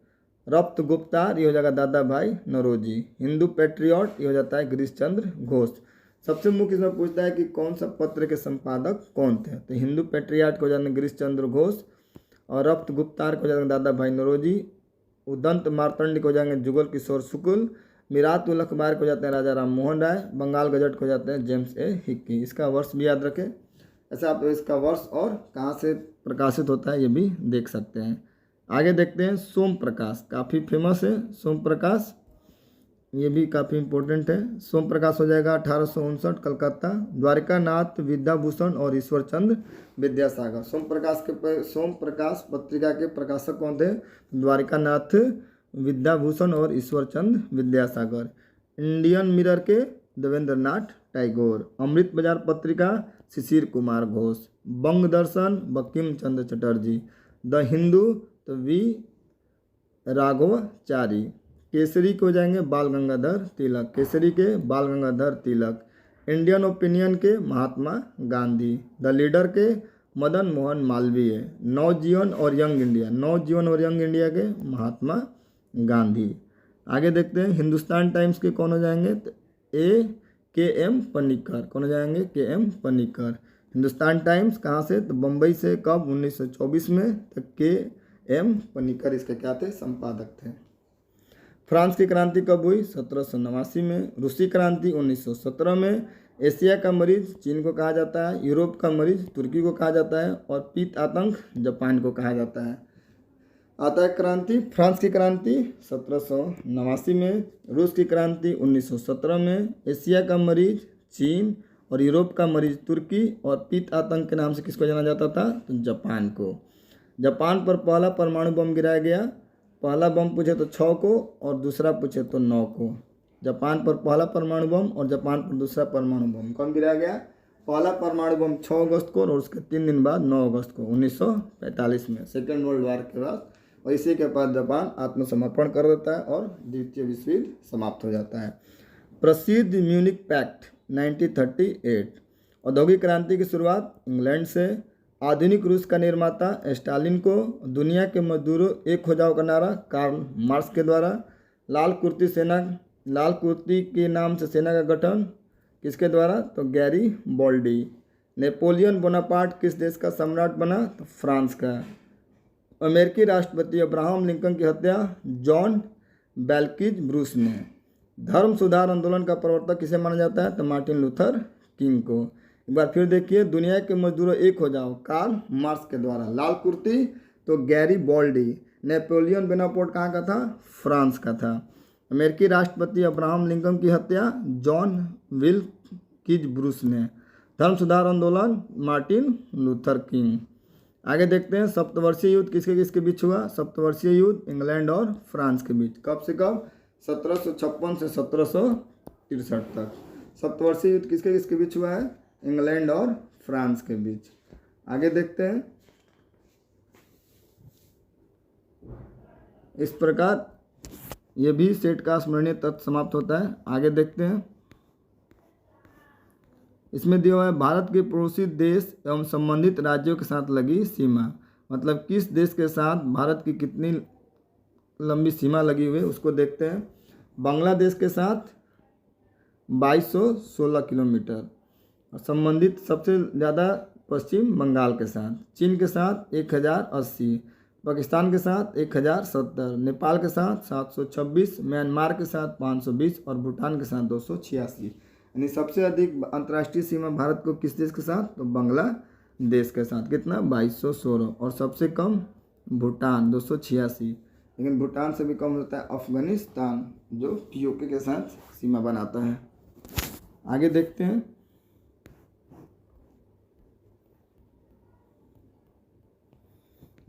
Speaker 1: रप्त गुप्तार ये हो जाएगा दादा भाई नौरोजी। हिंदू पैट्रियट ये हो जाता है गिरीश चंद्र घोष। सबसे मुख्य इसमें पूछता है कि कौन सा पत्र के संपादक कौन थे? तो हिंदू पैट्रियट को हो जाते हैं गिरीश चंद्र घोष और रप्त गुप्तार को हो जाएंगे दादा भाई नौरोजी। उदंत मार्तंड को हो जाएंगे जुगल किशोर शुक्ल। मीरात उल अखबार को हो जाते हैं राजा राम मोहन राय। बंगाल गजट को हो जाते हैं जेम्स ए हिक्की। इसका वर्ष भी याद रखें। ऐसा आप इसका वर्ष और कहाँ से प्रकाशित होता है ये भी देख सकते हैं। आगे देखते हैं, सोम प्रकाश काफ़ी फेमस है। सोम प्रकाश ये भी काफ़ी इम्पोर्टेंट है। सोम प्रकाश हो जाएगा 1859 कलकत्ता। द्वारिका नाथ विद्याभूषण और ईश्वर चंद्र विद्यासागर। सोम प्रकाश पत्रिका के प्रकाशक कौन थे? द्वारिका नाथ विद्याभूषण और ईश्वर चंद्र विद्यासागर। इंडियन मिरर के देवेंद्र नाथ टैगोर। अमृत बाजार पत्रिका शिशिर कुमार घोष। बंग दर्शन बंकिम चंद्र चटर्जी। द हिंदू तो वी राघवाचारी। केसरी को जाएंगे बाल गंगाधर तिलक। केसरी के बाल गंगाधर तिलक। इंडियन ओपिनियन के महात्मा गांधी। द लीडर के मदन मोहन मालवीय। नवजीवन और यंग इंडिया। नवजीवन और यंग इंडिया के महात्मा गांधी। आगे देखते हैं, हिंदुस्तान टाइम्स के कौन हो जाएंगे? तो के.एम. पनिक्कर। कौन हो जाएंगे? के.एम. पनिक्कर। हिंदुस्तान टाइम्स कहाँ से? तो बम्बई से। कब? 1924 में। तो के.एम. पनिक्कर इसके क्या थे? संपादक थे। फ्रांस की क्रांति कब हुई? 1789 में। रूसी क्रांति 1917 में। एशिया का मरीज चीन को कहा जाता है। यूरोप का मरीज तुर्की को कहा जाता है और पीत आतंक जापान को कहा जाता है। आता है क्रांति, फ्रांस की क्रांति 1789 में। रूस की क्रांति 1917 में। एशिया का मरीज चीन और यूरोप का मरीज तुर्की और पीत आतंक के नाम से किसको जाना जाता था? तो जापान को। जापान पर पहला परमाणु बम गिराया गया। पहला बम पूछे तो 6 को और दूसरा पूछे तो 9 को। जापान पर पहला परमाणु बम और जापान पर दूसरा परमाणु बम कौन गिराया गया? पहला परमाणु बम 6 अगस्त को और उसके 3 दिन बाद 9 अगस्त को 1945 में, सेकेंड वर्ल्ड वॉर के बाद। और इसी के बाद जापान आत्मसमर्पण कर देता है और द्वितीय विश्व युद्ध समाप्त हो जाता है। प्रसिद्ध म्यूनिक पैक्ट 1938। औद्योगिक क्रांति की शुरुआत इंग्लैंड से। आधुनिक रूस का निर्माता स्टालिन को। दुनिया के मजदूरों एक हो जाओ का नारा कार्ल मार्क्स के द्वारा। लाल कुर्ती के नाम से सेना का गठन किसके द्वारा? तो गैरी बोल्डी। नेपोलियन बोनापार्ट किस देश का सम्राट बना? तो फ्रांस का। अमेरिकी राष्ट्रपति अब्राहम लिंकन की हत्या जॉन बेल्किज ब्रूस ने। धर्म सुधार आंदोलन का प्रवर्तक किसे माना जाता है? तो मार्टिन लूथर किंग को। एक बार फिर देखिए, दुनिया के मजदूरों एक हो जाओ कार्ल मार्क्स के द्वारा। लाल कुर्ती तो गैरी बोल्डी। नेपोलियन बोनापार्ट कहाँ का था? फ्रांस का था। अमेरिकी राष्ट्रपति अब्राहम लिंकन की हत्या जॉन विल्किज ब्रूस ने। धर्म सुधार आंदोलन मार्टिन लूथर किंग। आगे देखते हैं सप्तवर्षीय युद्ध किसके किसके बीच हुआ। सप्तवर्षीय युद्ध इंग्लैंड और फ्रांस के बीच। कब से कब? 1756 से 1763 तक। सप्तवर्षीय युद्ध किसके किसके बीच हुआ है? इंग्लैंड और फ्रांस के बीच। आगे देखते हैं। इस प्रकार ये भी सेट का स्मरणीय तत्व समाप्त होता है। आगे देखते हैं। इसमें दिया हुआ है भारत के पड़ोसी देश एवं संबंधित राज्यों के साथ लगी सीमा। मतलब किस देश के साथ भारत की कितनी लंबी सीमा लगी हुई है उसको देखते हैं। बांग्लादेश के साथ 2216 किलोमीटर और संबंधित सबसे ज़्यादा पश्चिम बंगाल के साथ। चीन के साथ 1080, पाकिस्तान के साथ 1070, नेपाल के साथ 726, म्यांमार के साथ 520 और भूटान के साथ 286। यानी सबसे अधिक अंतर्राष्ट्रीय सीमा भारत को किस देश के साथ? तो बांग्लादेश के साथ। कितना? 2216। और सबसे कम भूटान 286। लेकिन भूटान से भी कम होता है अफगानिस्तान जो यूके के साथ सीमा बनाता है। आगे देखते हैं।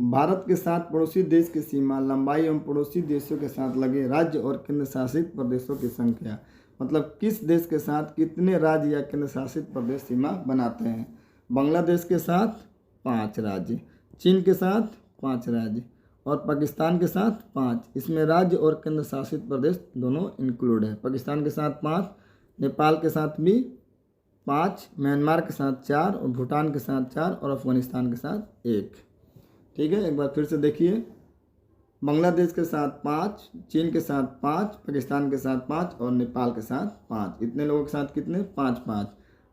Speaker 1: भारत के साथ पड़ोसी देश की सीमा लंबाई एवं पड़ोसी देशों के साथ लगे राज्य और केंद्र शासित प्रदेशों की संख्या। मतलब किस देश के साथ कितने राज्य या केंद्र शासित प्रदेश सीमा बनाते हैं। बांग्लादेश के साथ 5 राज्य, चीन के साथ 5 राज्य और पाकिस्तान के साथ 5। इसमें राज्य और केंद्र शासित प्रदेश दोनों इंक्लूड है। पाकिस्तान के साथ 5, नेपाल के साथ भी 5, म्यांमार के साथ 4 और भूटान के साथ 4 और अफगानिस्तान के साथ 1। ठीक है, एक बार फिर से देखिए। बांग्लादेश के साथ 5, चीन के साथ 5, पाकिस्तान के साथ 5 और नेपाल के साथ 5। इतने लोगों के साथ कितने? 5-5।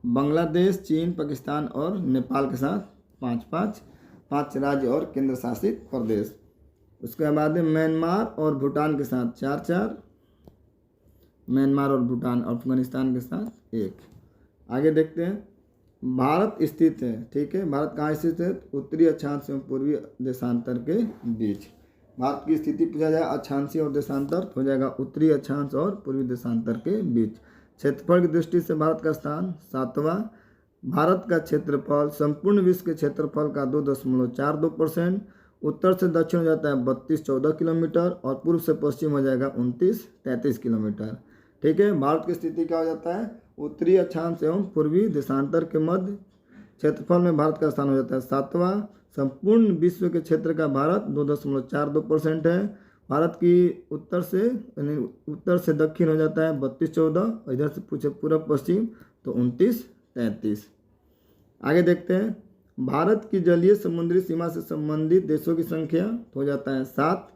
Speaker 1: बांग्लादेश, चीन, पाकिस्तान और नेपाल के साथ 5-5, 5 राज्य और केंद्र शासित प्रदेश। उसके बाद म्यांमार और भूटान के साथ 4-4, म्यांमार और भूटान, अफगानिस्तान के साथ 1। आगे देखते हैं। भारत स्थित है, ठीक है, भारत कहाँ स्थित है? उत्तरी अक्षांश एवं पूर्वी देशांतर के बीच। भारत की स्थिति पूछा जाए अक्षांशीय और देशांतर, हो जाएगा उत्तरी अक्षांश और पूर्वी देशांतर के बीच। क्षेत्रफल की दृष्टि से भारत का स्थान 7वां। भारत का क्षेत्रफल संपूर्ण विश्व के क्षेत्रफल का 2.42%। उत्तर से दक्षिण हो जाता है 32-14 किलोमीटर और पूर्व से पश्चिम हो जाएगा 29-33 किलोमीटर। ठीक है, भारत की स्थिति क्या हो जाता है? उत्तरी अक्षांश एवं पूर्वी देशांतर के मध्य। क्षेत्रफल में भारत का स्थान हो जाता है 7वां। संपूर्ण विश्व के क्षेत्र का भारत 2.42% है। भारत की उत्तर से दक्षिण हो जाता है 32-14 और इधर से पूछे पूर्व पश्चिम तो 29-33। आगे देखते हैं। भारत की जलीय समुद्री सीमा से संबंधित देशों की संख्या हो जाता है 7।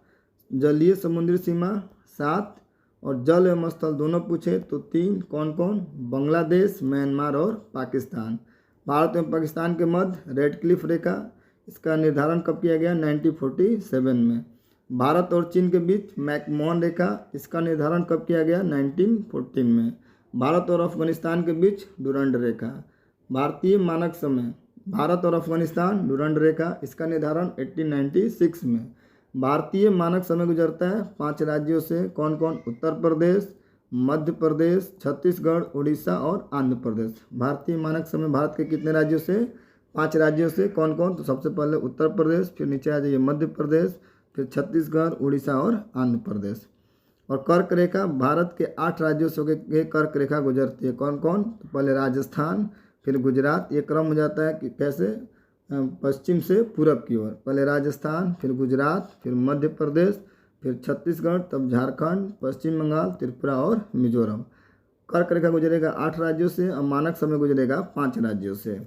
Speaker 1: जलीय समुद्री सीमा 7 और जल एवं स्थल दोनों पूछे तो 3। कौन कौन? बांग्लादेश, म्यांमार और पाकिस्तान। भारत एवं पाकिस्तान के मध्य रेड क्लिफ रेखा, इसका निर्धारण कब किया गया? 1947 में। भारत और चीन के बीच मैकमोहन रेखा, इसका निर्धारण कब किया गया? 1914 में। भारत और अफगानिस्तान के बीच डुरंड रेखा। भारतीय मानक समय, भारत और अफगानिस्तान डुरंड रेखा, इसका निर्धारण 1896 में। भारतीय मानक समय गुजरता है 5 राज्यों से। कौन कौन? उत्तर प्रदेश, मध्य प्रदेश, छत्तीसगढ़, उड़ीसा और आंध्र प्रदेश। भारतीय मानक समय भारत के कितने राज्यों से? 5 राज्यों से। कौन कौन? तो सबसे पहले उत्तर प्रदेश, फिर नीचे आ जाइए मध्य प्रदेश, फिर छत्तीसगढ़, उड़ीसा और आंध्र प्रदेश। और कर्क रेखा भारत के 8 राज्यों से होकर कर्क रेखा गुजरती है। कौन कौन? तो पहले राजस्थान, फिर गुजरात। ये क्रम हो जाता है कि कैसे? पश्चिम से पूरब की ओर। पहले राजस्थान, फिर गुजरात, फिर मध्य प्रदेश, फिर छत्तीसगढ़, तब झारखंड, पश्चिम बंगाल, त्रिपुरा और मिजोरम। कर्क रेखा गुजरेगा 8 राज्यों से और मानक समय गुजरेगा 5 राज्यों से।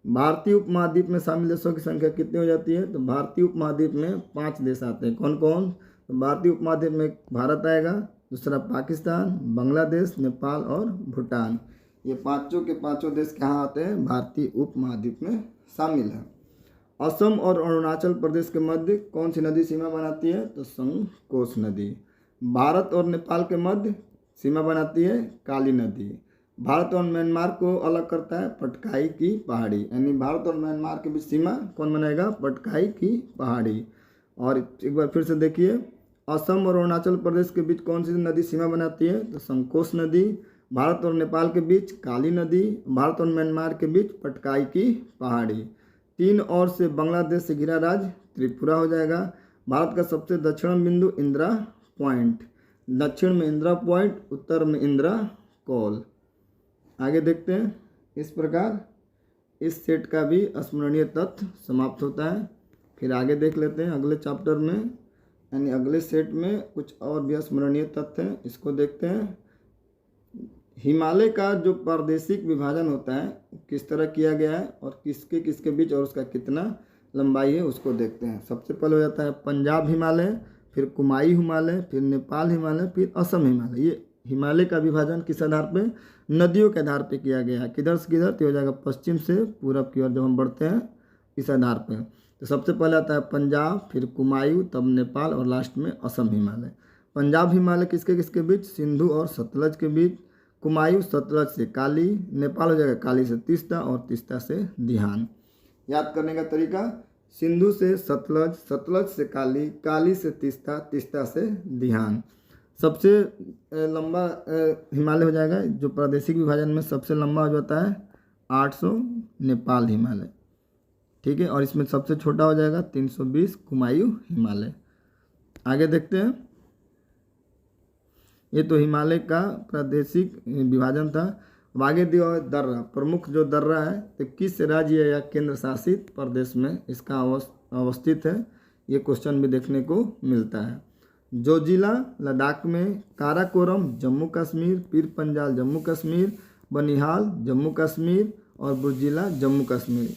Speaker 1: भारतीय उपमहाद्वीप में शामिल देशों की संख्या कितनी हो जाती है? तो भारतीय उपमहाद्वीप में 5 देश आते हैं। कौन कौन? तो भारतीय उपमहाद्वीप में भारत आएगा, दूसरा पाकिस्तान, बांग्लादेश, नेपाल और भूटान। ये पांचों के पांचों देश कहाँ आते हैं? भारतीय उपमहाद्वीप में शामिल है। असम और अरुणाचल प्रदेश के मध्य कौन सी नदी सीमा बनाती है? तो संकोश नदी। भारत और नेपाल के मध्य सीमा बनाती है काली नदी। भारत और म्यांमार को अलग करता है पटकाई की पहाड़ी। यानी भारत और म्यांमार के बीच सीमा कौन बनाएगा? पटकाई की पहाड़ी। और एक बार फिर से देखिए, असम और अरुणाचल प्रदेश के बीच कौन सी नदी सीमा बनाती है? तो संकोश नदी। भारत और नेपाल के बीच काली नदी। भारत और म्यांमार के बीच पटकाई की पहाड़ी। 3 ओर से बांग्लादेश से घिरा राज्य त्रिपुरा हो जाएगा। भारत का सबसे दक्षिण बिंदु इंदिरा पॉइंट, दक्षिण में इंदिरा पॉइंट, उत्तर में इंदिरा कॉल। आगे देखते हैं। इस प्रकार इस सेट का भी स्मरणीय तथ्य समाप्त होता है। फिर आगे देख लेते हैं अगले चैप्टर में, यानी अगले सेट में कुछ और भी स्मरणीय तथ्य हैं, इसको देखते हैं। हिमालय का जो प्रादेशिक विभाजन होता है किस तरह किया गया है और किसके किसके बीच और उसका कितना लंबाई है उसको देखते हैं। सबसे पहले हो जाता है पंजाब हिमालय, फिर कुमाई हिमालय, फिर नेपाल हिमालय, फिर असम हिमालय। ये हिमालय का विभाजन किस आधार पे? नदियों के आधार पे किया गया है। किधर से किधर? तो हो जाएगा पश्चिम से पूरब की ओर जब हम बढ़ते हैं इस आधार पे। तो सबसे पहले आता है पंजाब, फिर कुमायूं, तब नेपाल और लास्ट में असम हिमालय। पंजाब हिमालय किसके किसके बीच? सिंधु और सतलज के बीच। कुमायूं सतलज से काली, नेपाल हो जाएगा काली से तीस्ता और तीस्ता से दिहान। याद करने का तरीका, सिंधु से सतलज, सतलज से काली, काली से तीस्ता, तीस्ता से दिहान। सबसे लंबा हिमालय हो जाएगा जो प्रादेशिक विभाजन में सबसे लंबा हो जाता है 800 नेपाल हिमालय, ठीक है। और इसमें सबसे छोटा हो जाएगा 320 कुमायूं हिमालय। आगे देखते हैं। ये तो हिमालय का प्रादेशिक विभाजन था। अब आगे दिया हुआ दर्रा, प्रमुख जो दर्रा है तो किस राज्य या केंद्र शासित प्रदेश में इसका अवस्थित है, ये क्वेश्चन भी देखने को मिलता है। जोजिला लद्दाख में, काराकोरम जम्मू कश्मीर, पीर पंजाल जम्मू कश्मीर, बनिहाल जम्मू कश्मीर और बुर्जिला जम्मू कश्मीर।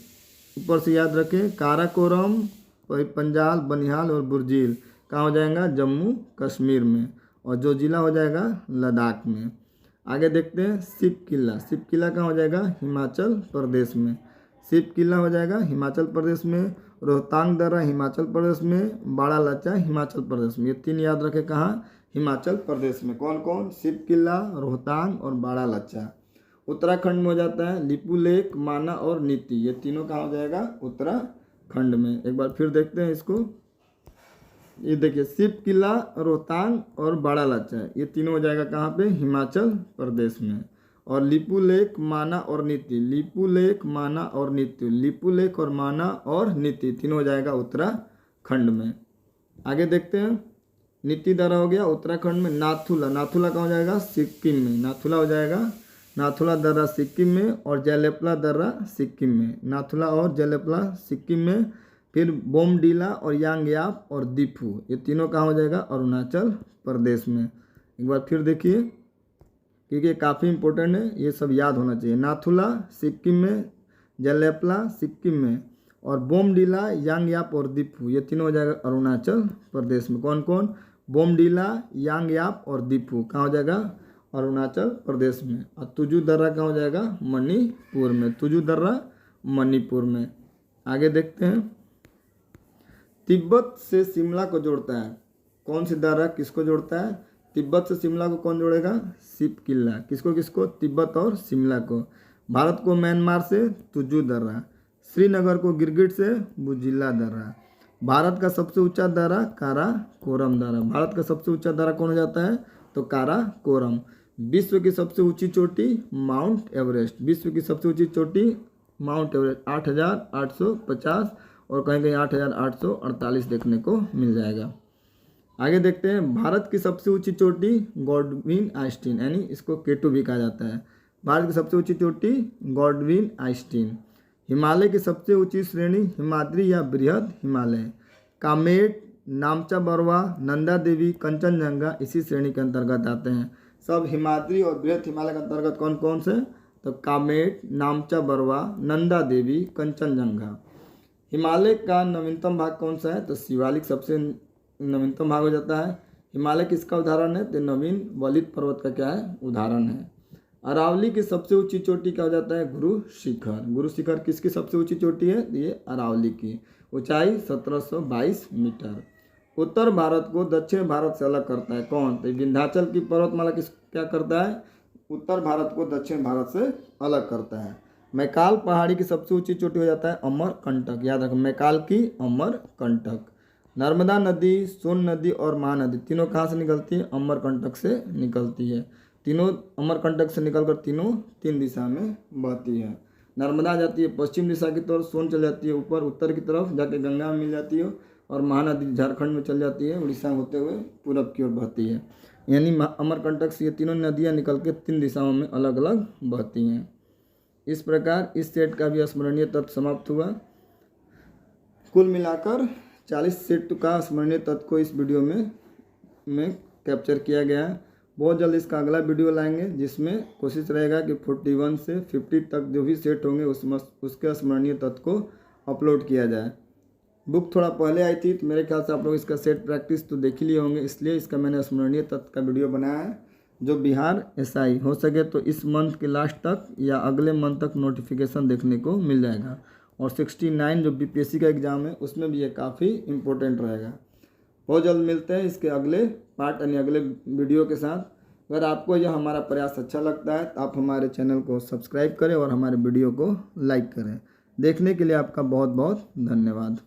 Speaker 1: ऊपर से याद रखें, काराकोरम, पंजाल, बनिहाल और बुर्जिल कहाँ हो जाएगा? जम्मू कश्मीर में। और जोजिला हो जाएगा लद्दाख में। आगे देखते हैं शिव किला, शिव किला कहाँ हो जाएगा? हिमाचल प्रदेश में। शिव किला हो जाएगा हिमाचल प्रदेश में। रोहतांग दर्रा हिमाचल प्रदेश में, बाड़ा लाचा हिमाचल प्रदेश में। ये 3 याद रखें कहाँ? हिमाचल प्रदेश में। कौन कौन? शिव किला, रोहतांग और बाड़ा लाचा। उत्तराखंड में हो जाता है लिपुलेख, माना और नीति। ये तीनों कहाँ हो जाएगा? उत्तराखंड में। एक बार फिर देखते हैं इसको। ये देखिए शिव किला, रोहतांग और बाड़ा लाचा, ये तीनों हो जाएगा कहाँ पे? हिमाचल प्रदेश में। और लिपुलेख, माना और नीति, लिपुलेख, माना और नीति, लिपुलेख और माना और नीति तीनों हो जाएगा उत्तराखंड में। आगे देखते हैं। नीति दर्रा हो गया उत्तराखंड में। नाथुला, नाथुला कहाँ हो जाएगा? सिक्किम में। नाथुला हो जाएगा, नाथुला दर्रा सिक्किम में। और जयलेपला दर्रा सिक्किम में। नाथुला और जयलेपला सिक्किम में। फिर बोमडीला और यांगयाप और दीफू, ये तीनों कहाँ हो जाएगा? अरुणाचल प्रदेश में। एक बार फिर देखिए क्योंकि ये काफ़ी इंपॉर्टेंट है, ये सब याद होना चाहिए। नाथुला सिक्किम में, जयलेपला सिक्किम में और बोमडीला, यांगयाप और दीफू ये तीनों हो जाएगा अरुणाचल प्रदेश में। कौन कौन? बोमडीला, यांगयाप और दीफू कहाँ हो जाएगा? अरुणाचल प्रदेश में। और तुजू दर्रा कहाँ हो जाएगा? मणिपुर में। तुजू दर्रा मणिपुर में। आगे देखते हैं। तिब्बत से शिमला को जोड़ता है कौन सी दर्रा? किसको जोड़ता है? तिब्बत से शिमला को कौन जोड़ेगा? शिव किला। किसको किसको? तिब्बत और शिमला को। भारत को म्यांमार से तुजू दर्रा, श्रीनगर को गिरगिट से बुजिला दर्रा। भारत का सबसे ऊंचा दर्रा काराकोरम दर्रा। भारत का सबसे ऊंचा दर्रा कौन हो जाता है? तो काराकोरम। विश्व की सबसे ऊंची चोटी माउंट एवरेस्ट। विश्व की सबसे ऊंची चोटी माउंट एवरेस्ट 8850 और कहीं कहीं 8848 देखने को मिल जाएगा। आगे देखते हैं। भारत की सबसे ऊंची चोटी गॉडविन आइस्टीन, यानी इसको केटू भी कहा जाता है। भारत की सबसे ऊंची चोटी गॉडविन आइस्टीन। हिमालय की सबसे ऊंची श्रेणी हिमाद्री या बृहद हिमालय। कामेट, नामचा बरवा, नंदा देवी, कंचनजंगा इसी श्रेणी के अंतर्गत आते हैं। सब हिमाद्री और बृहद हिमालय के अंतर्गत कौन कौन से? तो कामेट, नामचा बरवा, नंदा देवी, कंचनजंगा। हिमालय का नवीनतम भाग कौन सा है? तो शिवालिक सबसे नवीनतम भाग हो जाता है। हिमालय किसका उदाहरण है? तो नवीन वलित पर्वत का क्या है? उदाहरण है। अरावली की सबसे ऊंची चोटी क्या हो जाता है? गुरु शिखर। गुरु शिखर किसकी सबसे ऊंची चोटी है? ये अरावली की। ऊंचाई 1722 मीटर। उत्तर भारत को दक्षिण भारत से अलग करता है कौन? तो विंध्याचल की पर्वतमाला क्या करता है? उत्तर भारत को दक्षिण भारत से अलग करता है। मैकाल पहाड़ी की सबसे ऊंची चोटी हो जाता है अमरकंटक। याद रखें मैकाल की अमरकंटक। नर्मदा नदी, सोन नदी और महानदी तीनों कहाँ से निकलती है? अमरकंटक से निकलती है। तीनों अमरकंटक से निकलकर तीनों 3 दिशा में बहती है। नर्मदा आ जाती है पश्चिम दिशा की तरफ, सोन चल जाती है ऊपर उत्तर की तरफ जाके गंगा में मिल जाती है, और महानदी झारखंड में चल जाती है, उड़ीसा होते हुए पूरब की ओर बहती है। यानी अमरकंटक से ये तीनों नदियाँ निकल के 3 दिशाओं में अलग अलग बहती हैं। इस प्रकार इस सेट का भी स्मरणीय तत्व समाप्त हुआ। कुल मिलाकर 40 सेट का स्मरणीय तत्व को इस वीडियो में कैप्चर किया गया है। बहुत जल्द इसका अगला वीडियो लाएंगे जिसमें कोशिश रहेगा कि 41 से 50 तक जो भी सेट होंगे उसके स्मरणीय तत्व को अपलोड किया जाए। बुक थोड़ा पहले आई थी तो मेरे ख्याल से आप लोग इसका सेट प्रैक्टिस तो देख ही लिए होंगे, इसलिए इसका मैंने स्मरणीय तत्व का वीडियो बनाया है जो बिहार SI हो सके तो इस मंथ के लास्ट तक या अगले मंथ तक नोटिफिकेशन देखने को मिल जाएगा। और 69 जो BPSC का एग्ज़ाम है उसमें भी ये काफ़ी इम्पोर्टेंट रहेगा। बहुत जल्द मिलते हैं इसके अगले पार्ट यानी अगले वीडियो के साथ। अगर आपको यह हमारा प्रयास अच्छा लगता है तो आप हमारे चैनल को सब्सक्राइब करें और हमारे वीडियो को लाइक करें। देखने के लिए आपका बहुत बहुत धन्यवाद।